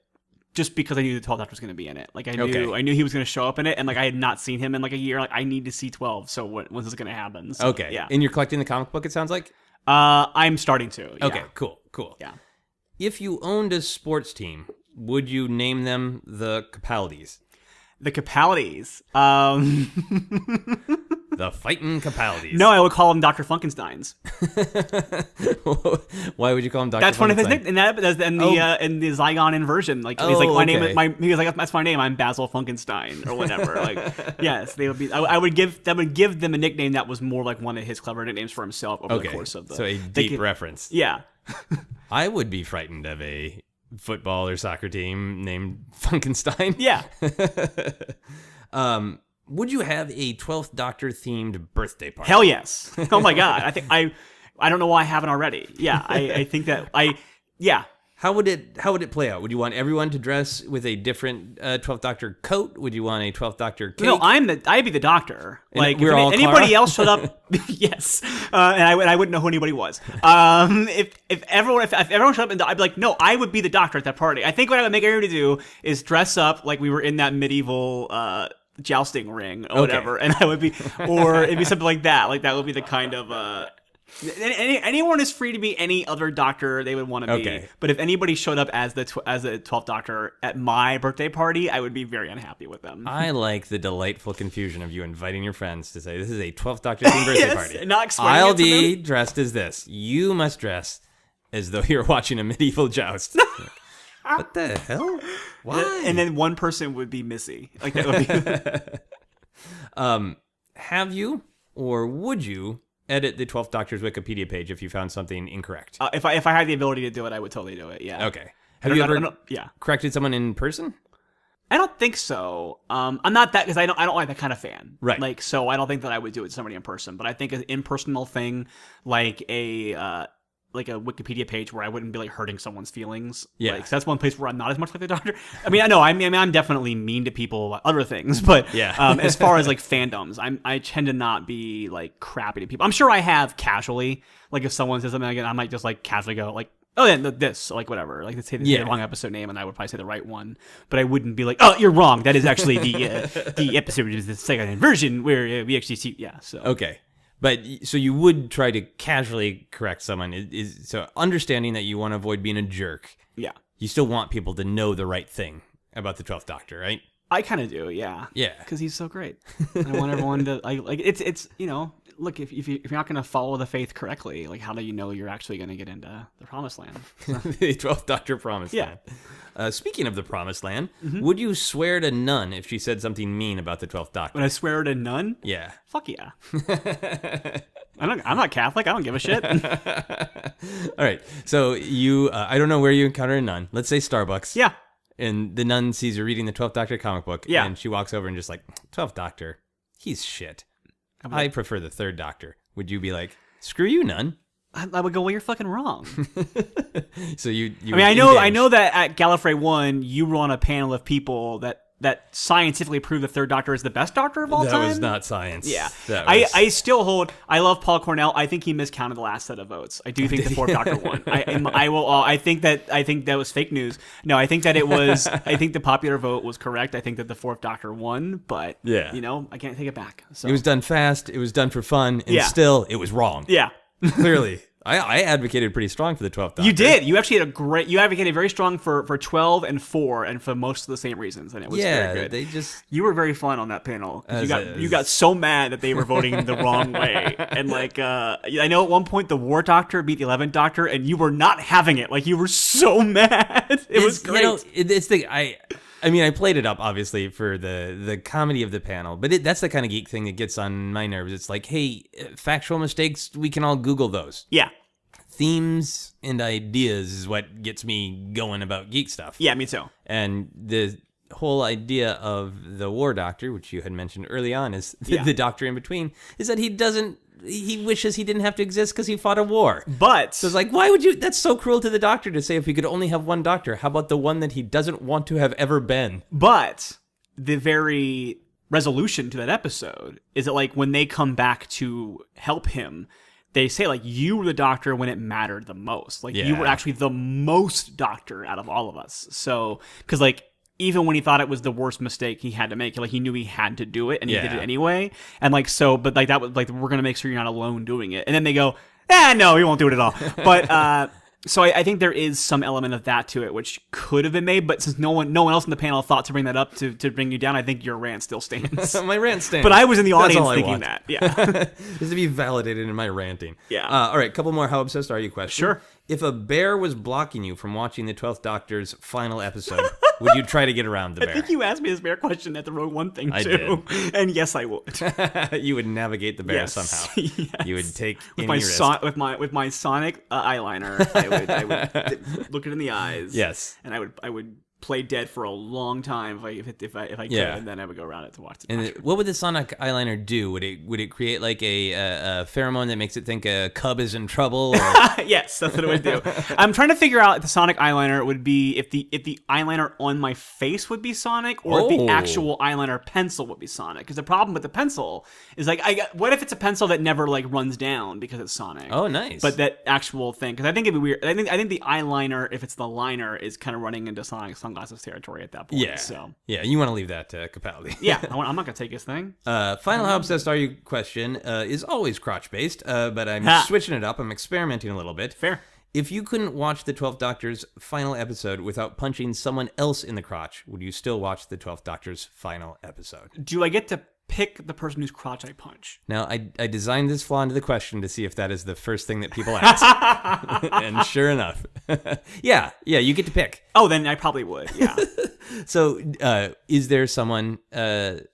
Speaker 3: just because I knew the 12th Doctor was going to be in it. Like, I knew he was going to show up in it, and like I had not seen him in like a year. Like, I need to see 12. So when's this going to happen? So,
Speaker 2: Okay.
Speaker 3: Yeah.
Speaker 2: And you're collecting the comic book, it sounds like?
Speaker 3: I'm starting to. Yeah.
Speaker 2: Okay, cool.
Speaker 3: Yeah.
Speaker 2: If you owned a sports team, would you name them the Capaldis?
Speaker 3: The Capaldis.
Speaker 2: The fighting Capaldis.
Speaker 3: No, I would call them Dr. Funkensteins.
Speaker 2: Why would you call him Dr.
Speaker 3: That's one of his
Speaker 2: Funkenstein?
Speaker 3: nicknames. In the Zygon inversion, like he's like, my name is he was like, that's my name. I'm Basil Funkenstein or whatever. Like, yes, they would be. I would give them a nickname that was more like one of his clever nicknames for himself over the course of the.
Speaker 2: So a deep reference.
Speaker 3: Yeah.
Speaker 2: I would be frightened of a football or soccer team named Funkenstein.
Speaker 3: Yeah.
Speaker 2: Would you have a 12th Doctor themed birthday party?
Speaker 3: Hell yes. Oh my god. I think I don't know why I haven't already. Yeah. I think that yeah.
Speaker 2: How would it play out? Would you want everyone to dress with a different 12th Doctor coat? Would you want a 12th Doctor cake?
Speaker 3: No, I'd be the Doctor.
Speaker 2: And
Speaker 3: like,
Speaker 2: we're
Speaker 3: if
Speaker 2: all
Speaker 3: anybody
Speaker 2: Clara?
Speaker 3: else showed up, yes, and I wouldn't know who anybody was. If everyone showed up, and I'd be like, no, I would be the Doctor at that party. I think what I would make everybody do is dress up like we were in that medieval jousting ring or whatever, and I would be, or it'd be something like that. Like that would be the kind of. Anyone is free to be any other Doctor they would want to be.
Speaker 2: Okay.
Speaker 3: But if anybody showed up as the 12th Doctor at my birthday party, I would be very unhappy with them.
Speaker 2: I like the delightful confusion of you inviting your friends to say, this is a 12th Doctor themed birthday
Speaker 3: Yes,
Speaker 2: party.
Speaker 3: and not explaining
Speaker 2: I'll
Speaker 3: it to
Speaker 2: be
Speaker 3: them.
Speaker 2: dressed as this. You must dress as though you're watching a medieval joust. What the hell? Why?
Speaker 3: And then one person would be Missy. Like that would be.
Speaker 2: Have you or would you edit the 12th Doctor's Wikipedia page if you found something incorrect?
Speaker 3: If I had the ability to do it, I would totally do it. Yeah.
Speaker 2: Okay. Have you ever
Speaker 3: yeah.
Speaker 2: corrected someone in person?
Speaker 3: I don't think so. I'm not that, because I don't like that kind of fan.
Speaker 2: Right.
Speaker 3: Like, so I don't think that I would do it to somebody in person. But I think an impersonal thing, like a Wikipedia page where I wouldn't be like hurting someone's feelings.
Speaker 2: Yeah.
Speaker 3: Like, so that's one place where I'm not as much like the Doctor. I mean, I know. I'm definitely mean to people about other things, but
Speaker 2: Yeah.
Speaker 3: as far as like fandoms, I tend to not be like crappy to people. I'm sure I have casually. Like if someone says something again, I might just like casually go like, oh yeah, this, like whatever. Like, let's say the wrong episode name, and I would probably say the right one. But I wouldn't be like, oh, you're wrong. That is actually the episode is the second version where we actually see. Yeah. So
Speaker 2: Okay. But so you would try to casually correct someone. So understanding that you want to avoid being a jerk.
Speaker 3: Yeah.
Speaker 2: You still want people to know the right thing about the 12th Doctor, right?
Speaker 3: I kind of do. Yeah.
Speaker 2: Yeah.
Speaker 3: Because he's so great. I want everyone to like. It's look, if you're not going to follow the faith correctly, like, how do you know you're actually going to get into the promised land?
Speaker 2: The 12th Doctor Promised Land. Speaking of the Promised Land, would you swear to none if she said something mean about the 12th Doctor?
Speaker 3: When I swear to none?
Speaker 2: Yeah.
Speaker 3: Fuck yeah. I'm not Catholic. I don't give a shit.
Speaker 2: All right. So you, I don't know where you encounter a nun. Let's say Starbucks.
Speaker 3: Yeah.
Speaker 2: And the nun sees you reading the 12th Doctor comic book.
Speaker 3: Yeah.
Speaker 2: And she walks over and just like, 12th Doctor, he's shit. I prefer the 3rd Doctor. Would you be like, screw you, nun?
Speaker 3: I would go, well, you're fucking wrong.
Speaker 2: So you
Speaker 3: I mean, I know that at Gallifrey 1, you were on a panel of people that scientifically prove the 3rd Doctor is the best Doctor of all time.
Speaker 2: That was not science.
Speaker 3: Yeah.
Speaker 2: That was...
Speaker 3: I still hold, I love Paul Cornell. I think he miscounted the last set of votes. I do think the 4th Doctor won. I think that was fake news. No, I think that it was, I think the popular vote was correct. I think that the 4th Doctor won, but,
Speaker 2: yeah.
Speaker 3: I can't take it back. So.
Speaker 2: It was done fast. It was done for fun. And
Speaker 3: Yeah.
Speaker 2: still, it was wrong.
Speaker 3: Yeah.
Speaker 2: Clearly. I advocated pretty strong for the 12th Doctor.
Speaker 3: You did. You actually had you advocated very strong for 12 and 4, and for most of the same reasons, and it was very good. You were very fun on that panel. You got so mad that they were voting the wrong way, and like I know at one point the War Doctor beat the 11th Doctor, and you were not having it. Like, you were so mad. It was great.
Speaker 2: I mean, I played it up, obviously, for the comedy of the panel, but that's the kind of geek thing that gets on my nerves. It's like, hey, factual mistakes, we can all Google those.
Speaker 3: Yeah.
Speaker 2: Themes and ideas is what gets me going about geek stuff.
Speaker 3: Yeah, me too.
Speaker 2: And the whole idea of the War Doctor, which you had mentioned early on, is the Doctor in between, is that he wishes he didn't have to exist because he fought a war.
Speaker 3: But
Speaker 2: so it's like, why would you? That's so cruel to the Doctor to say if he could only have one Doctor. How about the one that he doesn't want to have ever been?
Speaker 3: But the very resolution to that episode is that, like, when they come back to help him, they say, like, you were the Doctor when it mattered the most. Like, you were actually the most Doctor out of all of us. So, because, like, even when he thought it was the worst mistake he had to make, like, he knew he had to do it, and he did it anyway. And, like, so, but, like, that was, like, we're going to make sure you're not alone doing it. And then they go, no, he won't do it at all. But, so I think there is some element of that to it, which could have been made, but since no one else in the panel thought to bring that up to bring you down, I think your rant still stands.
Speaker 2: My rant stands.
Speaker 3: But I was in the audience
Speaker 2: all
Speaker 3: thinking that. Yeah.
Speaker 2: Just to be validated in my ranting.
Speaker 3: Yeah.
Speaker 2: All right, couple more How Obsessed Are You questions.
Speaker 3: Sure.
Speaker 2: If a bear was blocking you from watching the 12th Doctor's final episode, would you try to get around the bear?
Speaker 3: I think you asked me this bear question at the Rogue One thing, too.
Speaker 2: I did.
Speaker 3: And yes, I would.
Speaker 2: You would navigate the bear somehow.
Speaker 3: Yes.
Speaker 2: You would take
Speaker 3: with
Speaker 2: any
Speaker 3: my
Speaker 2: risk.
Speaker 3: with my sonic eyeliner, I would look it in the eyes.
Speaker 2: Yes.
Speaker 3: And I would play dead for a long time if I could, and then I would go around it to watch the Doctor.
Speaker 2: What would the sonic eyeliner do? Would it create like a pheromone that makes it think a cub is in trouble? Or...
Speaker 3: Yes, that's what it would do. I'm trying to figure out if the sonic eyeliner would be if the eyeliner on my face would be sonic, or if the actual eyeliner pencil would be sonic. Because the problem with the pencil is, like, what if it's a pencil that never, like, runs down because it's sonic?
Speaker 2: Oh, nice.
Speaker 3: But that actual thing, because I think it'd be weird. I think the eyeliner, if it's the liner, is kind of running into sonic sunglasses territory at that point.
Speaker 2: Yeah.
Speaker 3: So
Speaker 2: you want to leave that to Capaldi.
Speaker 3: Yeah, I'm not gonna take his thing.
Speaker 2: Final How Obsessed Are You question is always crotch based, but I'm switching it up. I'm experimenting a little bit.
Speaker 3: Fair.
Speaker 2: If you couldn't watch the 12th Doctor's final episode without punching someone else in the crotch, would you still watch the 12th Doctor's final episode?
Speaker 3: Do I get to pick the person whose crotch I punch?
Speaker 2: Now, I designed this flaw into the question to see if that is the first thing that people ask. And sure enough. Yeah, you get to pick.
Speaker 3: Oh, then I probably would, yeah.
Speaker 2: So, is there someone that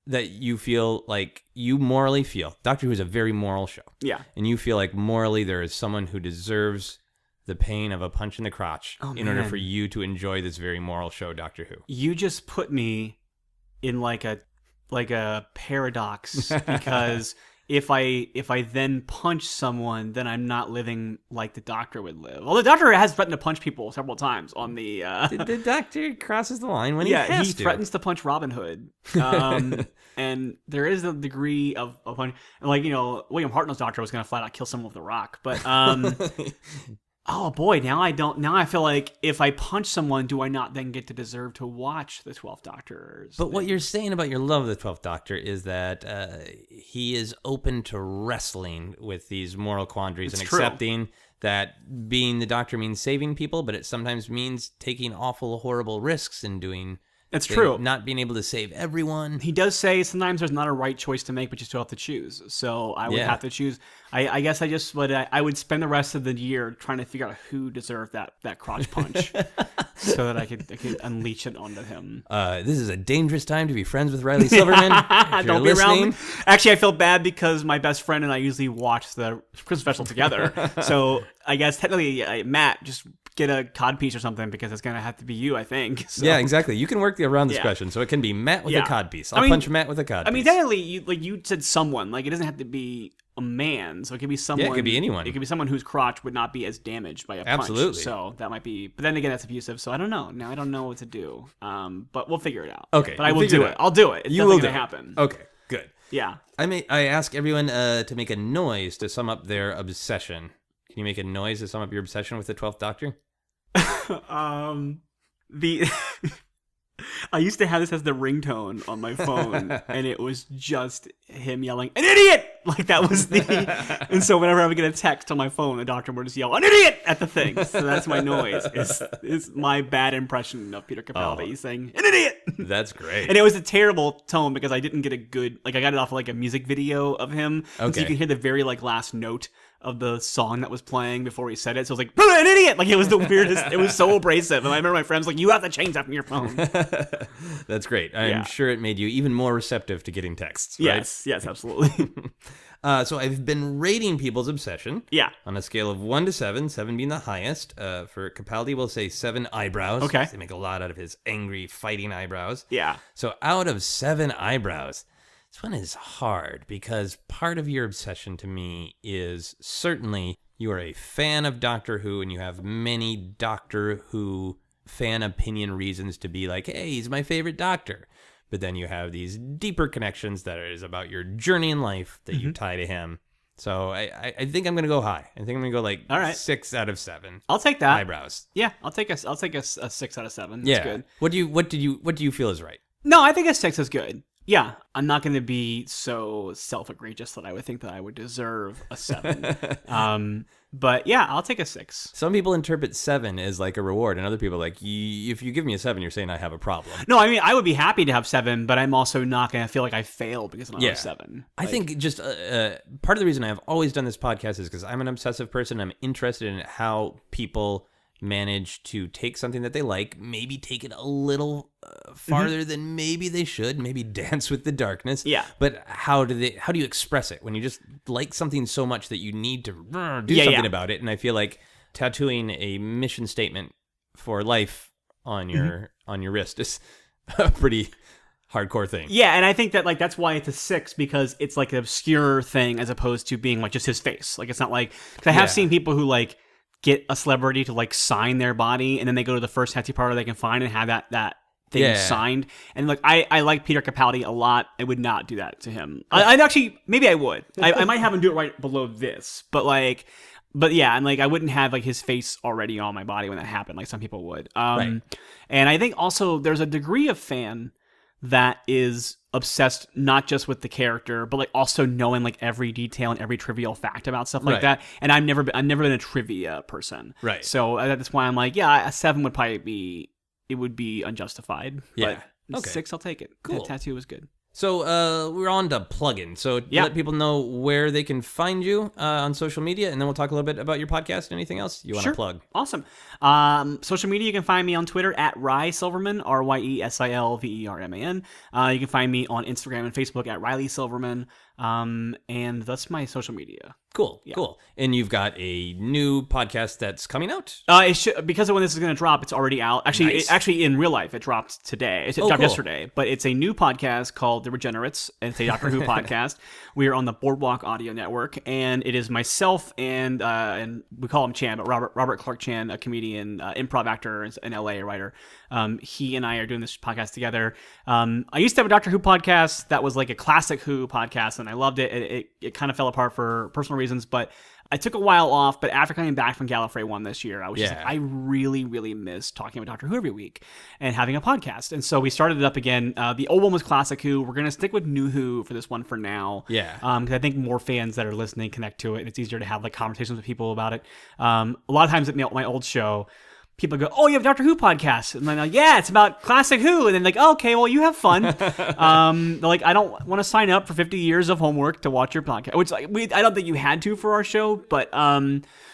Speaker 2: you feel like you morally feel? Doctor Who is a very moral show.
Speaker 3: Yeah.
Speaker 2: And you feel like morally there is someone who deserves the pain of a punch in the crotch in order
Speaker 3: man.
Speaker 2: for you to enjoy this very moral show, Doctor Who.
Speaker 3: You just put me in like a paradox because if I then punch someone, then I'm not living like the Doctor would live. Well, the Doctor has threatened to punch people several times on the.
Speaker 2: The Doctor crosses the line when he has to.
Speaker 3: He threatens to punch Robin Hood, and there is a degree of punch. Like William Hartnell's Doctor was going to flat out kill someone with a rock, but oh boy, now I feel like if I punch someone, do I not then get to deserve to watch the 12th Doctor's
Speaker 2: But what you're saying about your love of the 12th Doctor is that he is open to wrestling with these moral quandaries and accepting that being the Doctor means saving people, but it sometimes means taking awful, horrible risks and doing...
Speaker 3: That's true.
Speaker 2: Not being able to save everyone.
Speaker 3: He does say sometimes there's not a right choice to make, but you still have to choose. So I would have to choose. I guess I would spend the rest of the year trying to figure out who deserved that crotch punch, so that I could unleash it onto him.
Speaker 2: This is a dangerous time to be friends with Riley Silverman.
Speaker 3: Don't be around. Actually, I feel bad because my best friend and I usually watch the Christmas special together. So I guess technically, Matt, just get a codpiece or something because it's going to have to be you, I think. So.
Speaker 2: Yeah, exactly. You can work around this question, so it can be Matt with a codpiece. I'll punch Matt with a codpiece.
Speaker 3: I mean, technically, you said someone. Like, it doesn't have to be a man, so it could be someone.
Speaker 2: Yeah, it could be anyone.
Speaker 3: It could be someone whose crotch would not be as damaged by a punch.
Speaker 2: Absolutely.
Speaker 3: So that might be. But then again, that's abusive. So I don't know. Now I don't know what to do. But we'll figure it out.
Speaker 2: Okay,
Speaker 3: but I will do it. I'll do it. It's
Speaker 2: you will
Speaker 3: going to happen.
Speaker 2: Okay, good.
Speaker 3: Yeah.
Speaker 2: I ask everyone to make a noise to sum up their obsession. Can you make a noise to sum up your obsession with the 12th Doctor?
Speaker 3: I used to have this as the ringtone on my phone, and it was just him yelling, "An idiot!" Like that was and so whenever I would get a text on my phone, the Doctor would just yell, "An idiot!" at the thing. So that's my noise. Is my bad impression of Peter Capaldi saying, "An idiot!"
Speaker 2: That's great.
Speaker 3: And it was a terrible tone because I didn't get a good, I got it off of like a music video of him.
Speaker 2: Okay.
Speaker 3: So you can hear the very last note of the song that was playing before he said it. So I was like, "An idiot!" Like it was the weirdest. It was so abrasive. And I remember my friends like, "You have to change that from your phone."
Speaker 2: That's great. I'm sure it made you even more receptive to getting texts. Right?
Speaker 3: Yes, absolutely.
Speaker 2: So I've been rating people's obsession.
Speaker 3: Yeah.
Speaker 2: On a scale of 1 to 7, 7 being the highest. For Capaldi, we'll say 7 eyebrows.
Speaker 3: Okay.
Speaker 2: They make a lot out of his angry, fighting eyebrows.
Speaker 3: Yeah.
Speaker 2: So out of 7 eyebrows, this one is hard because part of your obsession to me is certainly you are a fan of Doctor Who and you have many Doctor Who fan opinion reasons to be like, hey, he's my favorite Doctor. But then you have these deeper connections that is about your journey in life that you tie to him. So I think I'm going to go high. I think I'm going to go like
Speaker 3: all right.
Speaker 2: 6 out of 7.
Speaker 3: I'll take that.
Speaker 2: Eyebrows.
Speaker 3: Yeah, I'll take a 6 out of 7. That's
Speaker 2: yeah.
Speaker 3: good.
Speaker 2: What do you feel is right?
Speaker 3: No, I think a 6 is good. Yeah, I'm not going to be so self-egregious that I would think that I would deserve a 7. But yeah, I'll take a 6.
Speaker 2: Some people interpret 7 as like a reward, and other people are like, if you give me a 7, you're saying I have a problem.
Speaker 3: No, I mean, I would be happy to have 7, but I'm also not going to feel like I failed because I don't have 7.
Speaker 2: I think just part of the reason I've always done this podcast is because I'm an obsessive person. I'm interested in how people manage to take something that they like, maybe take it a little farther than maybe they should, maybe dance with the darkness.
Speaker 3: Yeah.
Speaker 2: But how do you express it when you just like something so much that you need to do something about it? And I feel like tattooing a mission statement for life on your wrist is a pretty hardcore thing.
Speaker 3: Yeah, and I think that like that's why it's a 6 because it's like an obscure thing as opposed to being like just his face. Like it's not like because I have seen people who like get a celebrity to like sign their body and then they go to the first tattoo parlor they can find and have that thing signed. And like I like Peter Capaldi a lot. I would not do that to him. I'd actually maybe I would. I might have him do it right below this, but yeah, and like I wouldn't have like his face already on my body when that happened like some people would.
Speaker 2: Right.
Speaker 3: And I think also there's a degree of fan that is obsessed not just with the character, but like also knowing like every detail and every trivial fact about stuff like that. And I've never been a trivia person,
Speaker 2: right?
Speaker 3: So that's why I'm like, yeah, a 7 would probably be unjustified.
Speaker 2: Yeah,
Speaker 3: but
Speaker 2: okay.
Speaker 3: 6, I'll take it.
Speaker 2: Cool.
Speaker 3: That tattoo was good.
Speaker 2: So we're on to plugin. So let people know where they can find you on social media, and then we'll talk a little bit about your podcast. Anything else you want to plug?
Speaker 3: Awesome. Social media, you can find me on Twitter at Ry Silverman, RYESILVERMAN. You can find me on Instagram and Facebook at Riley Silverman. And that's my social media.
Speaker 2: Cool. And you've got a new podcast that's coming out?
Speaker 3: Because of when this is going to drop, it's already out. Actually,
Speaker 2: Nice.
Speaker 3: actually, in real life, it dropped today. It dropped
Speaker 2: cool.
Speaker 3: yesterday. But it's a new podcast called The Regenerates. And it's a Doctor Who podcast. We are on the Boardwalk Audio Network, and it is myself and we call him Chan, but Robert Clark Chan, a comedian, improv actor in LA, a writer. He and I are doing this podcast together. I used to have a Doctor Who podcast that was like a classic Who podcast, and I loved it. It kind of fell apart for personal reasons, but I took a while off. But after coming back from Gallifrey 1 this year, I was just like, I really, really miss talking about Doctor Who every week and having a podcast. And so we started it up again. The old one was Classic Who. We're going to stick with New Who for this one for now.
Speaker 2: Yeah.
Speaker 3: Because I think more fans that are listening connect to it, and it's easier to have like conversations with people about it. A lot of times at my old show, people go, "Oh, you have a Doctor Who podcast?" And I'm like, "Yeah, it's about Classic Who." And then like, oh, "Okay, well, you have fun." They're like, "I don't want to sign up for 50 years of homework to watch your podcast," which like I don't think you had to for our show, but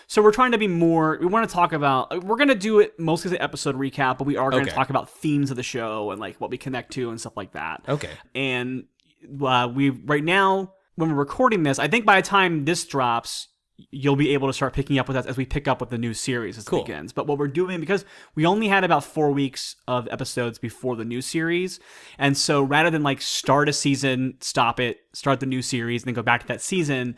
Speaker 3: so we're trying to be more. We want to talk about. We're gonna do it mostly as an episode recap, but we are going to talk about themes of the show and like what we connect to and stuff like that.
Speaker 2: Okay.
Speaker 3: And we right now when we're recording this, I think by the time this drops, you'll be able to start picking up with us as we pick up with the new series as it begins. But what we're doing, because we only had about 4 weeks of episodes before the new series, and so rather than like start a season, stop it, start the new series, and then go back to that season,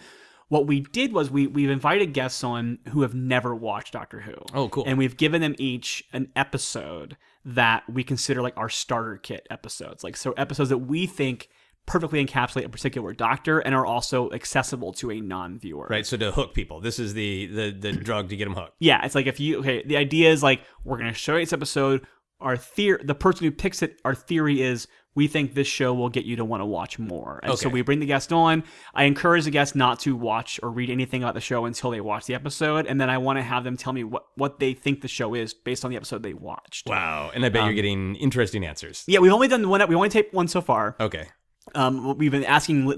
Speaker 3: what we did was we've invited guests on who have never watched Doctor Who.
Speaker 2: Oh, cool.
Speaker 3: And we've given them each an episode that we consider like our starter kit episodes. Like, so episodes that we think perfectly encapsulate a particular doctor and are also accessible to a non-viewer.
Speaker 2: Right, so to hook people. This is the drug to get them hooked.
Speaker 3: Yeah, it's like the idea is like, we're going to show you this episode. The person who picks it, our theory is we think this show will get you to want to watch more. And so we bring the guest on. I encourage the guest not to watch or read anything about the show until they watch the episode. And then I want to have them tell me what they think the show is based on the episode they watched.
Speaker 2: Wow, and I bet you're getting interesting answers.
Speaker 3: Yeah, we've only done one. We only taped one so far.
Speaker 2: Okay.
Speaker 3: We've been asking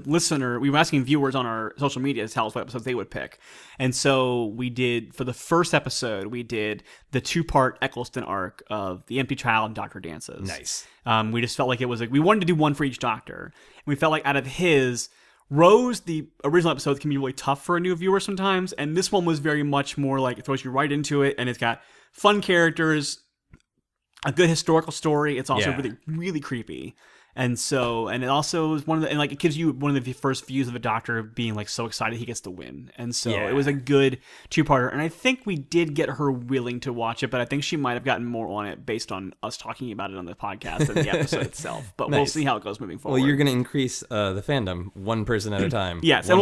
Speaker 3: viewers on our social media to tell us what episodes they would pick. And so we did, for the first episode, we did the 2-part Eccleston arc of The Empty Child and Doctor Dances.
Speaker 2: Nice.
Speaker 3: We just felt like it was like, we wanted to do one for each doctor. And we felt like out of his, Rose, the original episodes can be really tough for a new viewer sometimes. And this one was very much more like, it throws you right into it. And it's got fun characters, a good historical story. It's also really, really creepy. And so, and it also is it gives you one of the first views of a doctor being like so excited he gets to win. And so it was a good 2-parter. And I think we did get her willing to watch it, but I think she might have gotten more on it based on us talking about it on the podcast than the episode itself. But we'll see how it goes moving forward.
Speaker 2: Well, you're going to increase the fandom one person at a time.
Speaker 3: Yes. And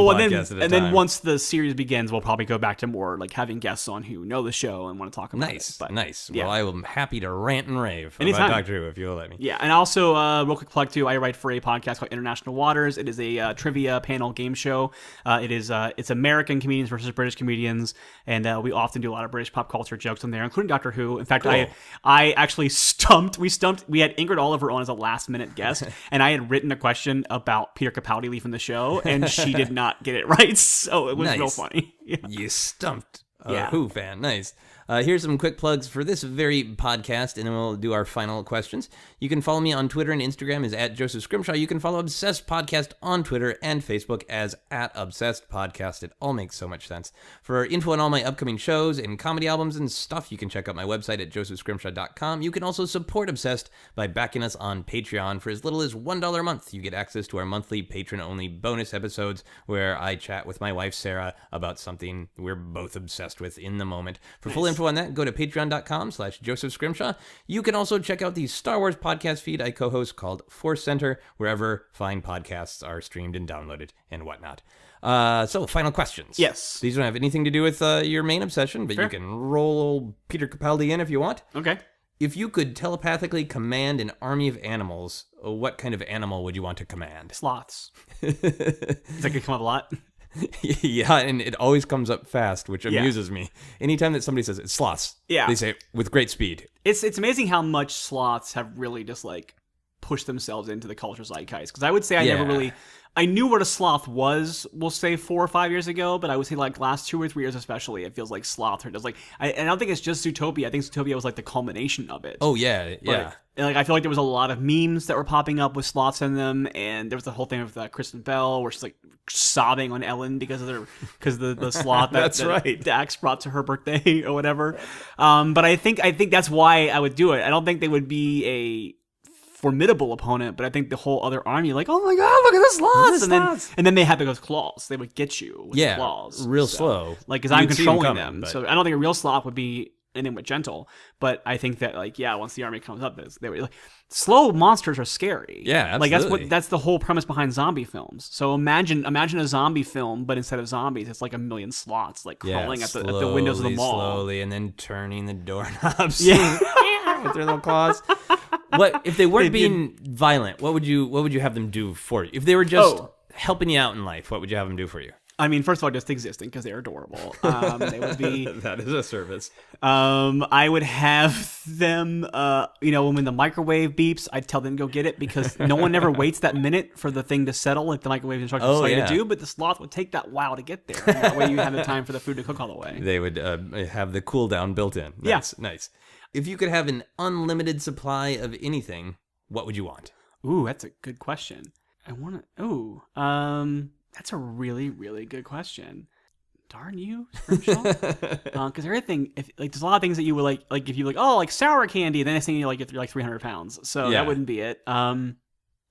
Speaker 3: then once the series begins, we'll probably go back to more like having guests on who know the show and want to talk about it.
Speaker 2: Nice.
Speaker 3: Yeah.
Speaker 2: Well, I am happy to rant and rave
Speaker 3: Anytime.
Speaker 2: about Doctor Who if you'll let me.
Speaker 3: Yeah. And also, real quick plug too, I write for a podcast called International Waters. It is a trivia panel game show. It's American comedians versus British comedians, and we often do a lot of British pop culture jokes on there, including Doctor Who. In fact, cool. I actually we had Ingrid Oliver on as a last minute guest, and I had written a question about Peter Capaldi leaving the show, and she did not get it right, so it was real funny. Yeah.
Speaker 2: You stumped a Who fan. Nice. Here's some quick plugs for this very podcast, and then we'll do our final questions. You can follow me on Twitter and Instagram as @Joseph Scrimshaw. You can follow Obsessed Podcast on Twitter and Facebook as @Obsessed Podcast. It all makes so much sense. For info on all my upcoming shows and comedy albums and stuff, you can check out my website at josephscrimshaw.com. You can also support Obsessed by backing us on Patreon. For as little as $1 a month, you get access to our monthly patron-only bonus episodes where I chat with my wife, Sarah, about something we're both obsessed with in the moment. For full info on that, go to patreon.com/Joseph Scrimshaw. You can also check out the Star Wars podcast feed I co-host called Force Center, wherever fine podcasts are streamed and downloaded and whatnot. So, final questions.
Speaker 3: Yes.
Speaker 2: These don't have anything to do with your main obsession, but
Speaker 3: Fair.
Speaker 2: you can roll old Peter Capaldi in if you want.
Speaker 3: Okay.
Speaker 2: If you could telepathically command an army of animals, what kind of animal would you want to command?
Speaker 3: Sloths. Does that could come up a lot?
Speaker 2: Yeah, and it always comes up fast, which amuses me. Anytime that somebody says it's sloths, they say it with great speed.
Speaker 3: It's amazing how much sloths have really just like push themselves into the culture zeitgeist. Because I would say I never
Speaker 2: Yeah.
Speaker 3: really... I knew what a sloth was, we'll say 4 or 5 years ago, but I would say like last 2 or 3 years especially, it feels like sloth are just like... and I don't think it's just Zootopia. I think Zootopia was like the culmination of it.
Speaker 2: Oh, yeah, yeah.
Speaker 3: And like I feel like there was a lot of memes that were popping up with sloths in them, and there was the whole thing with Kristen Bell where she's like sobbing on Ellen because of the sloth
Speaker 2: That's
Speaker 3: that
Speaker 2: right.
Speaker 3: Dax brought to her birthday or whatever. But I think that's why I would do it. I don't think they would be a formidable opponent, but I think the whole other army, like, oh my god, look at the sloths, and then they had those claws. They would get you with the claws,
Speaker 2: real slow.
Speaker 3: like because I'm
Speaker 2: You'd see
Speaker 3: controlling
Speaker 2: coming,
Speaker 3: them.
Speaker 2: but-
Speaker 3: So I don't think a real sloth would be anything but gentle. But I think that like once the army comes up, they were like slow monsters are scary.
Speaker 2: Yeah,
Speaker 3: like
Speaker 2: absolutely.
Speaker 3: that's the whole premise behind zombie films. So imagine a zombie film, but instead of zombies, it's like a million sloths like crawling at the windows of the mall,
Speaker 2: slowly, and then turning the doorknobs.
Speaker 3: Yeah.
Speaker 2: with their little claws. What if they weren't being violent? What would you have them do for you? If they were just helping you out in life, what would you have them do for you?
Speaker 3: I mean, first of all, just existing because they're adorable. They would be.
Speaker 2: That is a service.
Speaker 3: I would have them. When the microwave beeps, I'd tell them to go get it because no one ever waits that minute for the thing to settle, like the microwave instructions tell you to do. But the sloth would take that while to get there. And that way, you have the time for the food to cook all the way.
Speaker 2: They would have the cooldown built in. That's nice. If you could have an unlimited supply of anything, what would you want?
Speaker 3: Ooh, that's a good question. I want to. That's a really, really good question. Darn you, Scrimshaw. Because everything, there's a lot of things that you would like if you like sour candy, then next thing you if you're like 300 pounds. So that wouldn't be it.
Speaker 2: But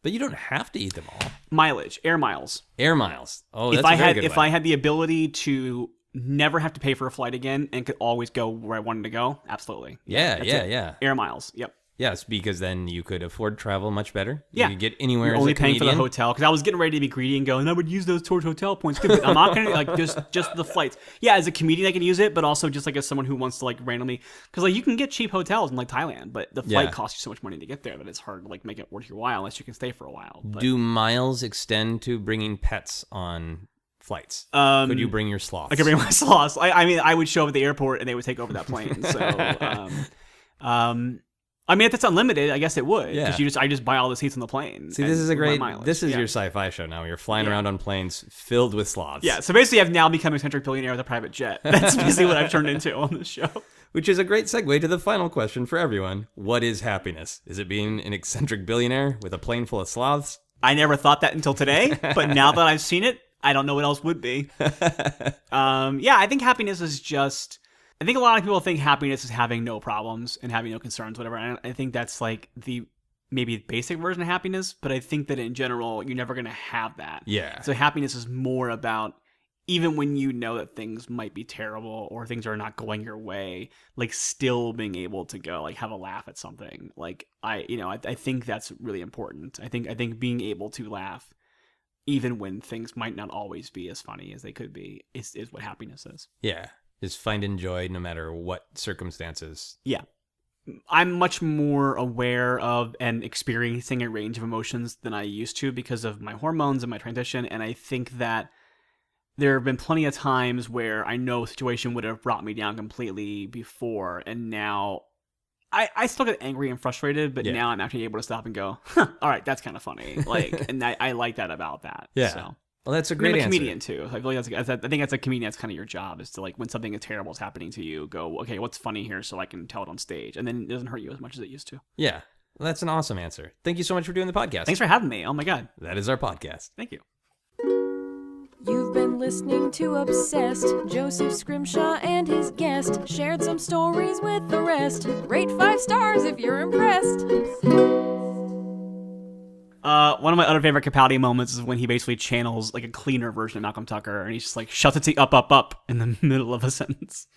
Speaker 2: you don't have to eat them all.
Speaker 3: Mileage, air miles.
Speaker 2: Air miles. Oh, that's
Speaker 3: if I had the ability to never have to pay for a flight again and could always go where I wanted to go, absolutely.
Speaker 2: Yeah.
Speaker 3: Air miles. Yep.
Speaker 2: Yes, because then you could afford travel much better.
Speaker 3: Yeah.
Speaker 2: You could get anywhere
Speaker 3: You're
Speaker 2: as
Speaker 3: only
Speaker 2: a
Speaker 3: paying for the
Speaker 2: comedian.
Speaker 3: hotel, because I was getting ready to be greedy and go, and I would use those towards hotel points too, but I'm not going to, just the flights. Yeah, as a comedian I can use it, but also just as someone who wants to randomly, because you can get cheap hotels in Thailand, but the flight costs you so much money to get there that it's hard to make it worth your while unless you can stay for a while. But,
Speaker 2: do miles extend to bringing pets on flights? Could you bring your sloths?
Speaker 3: I could bring my sloths. I mean, I would show up at the airport and they would take over that plane. So, I mean, if it's unlimited, I guess it would.
Speaker 2: Yeah.
Speaker 3: Because I just buy all the seats on the plane.
Speaker 2: See, this is a great. This is
Speaker 3: your
Speaker 2: your sci-fi show now. You're flying around on planes filled with sloths.
Speaker 3: Yeah. So basically, I've now become an eccentric billionaire with a private jet. That's basically what I've turned into on this show.
Speaker 2: Which is a great segue to the final question for everyone. What is happiness? Is it being an eccentric billionaire with a plane full of sloths?
Speaker 3: I never thought that until today, but now that I've seen it, I don't know what else would be. I think happiness is just... I think a lot of people think happiness is having no problems and having no concerns, whatever. And I think that's the maybe basic version of happiness, but I think that in general, you're never going to have that.
Speaker 2: Yeah.
Speaker 3: So happiness is more about, even when you know that things might be terrible or things are not going your way, still being able to go, have a laugh at something. I think that's really important. I think being able to laugh, even when things might not always be as funny as they could be, is what happiness is.
Speaker 2: Yeah. Is finding joy no matter what circumstances.
Speaker 3: Yeah. I'm much more aware of and experiencing a range of emotions than I used to because of my hormones and my transition. And I think that there have been plenty of times where I know a situation would have brought me down completely before. And now I still get angry and frustrated, but now I'm actually able to stop and go, all right, that's kind of funny. And I like that about that.
Speaker 2: Yeah.
Speaker 3: So.
Speaker 2: Well, that's a great
Speaker 3: I'm a
Speaker 2: answer.
Speaker 3: comedian too. I feel like I think as a comedian, that's kind of your job, is to when something terrible is happening to you, go, okay, what's funny here, so I can tell it on stage, and then it doesn't hurt you as much as it used to.
Speaker 2: Yeah, well, that's an awesome answer. Thank you so much for doing the podcast.
Speaker 3: Thanks for having me. Oh my god,
Speaker 2: that is our podcast.
Speaker 3: Thank you.
Speaker 1: You've been listening to Obsessed. Joseph Scrimshaw and his guest shared some stories with the rest. Rate 5 stars if you're impressed.
Speaker 3: One of my other favorite Capaldi moments is when he basically channels a cleaner version of Malcolm Tucker, and he's just shut the T up in the middle of a sentence.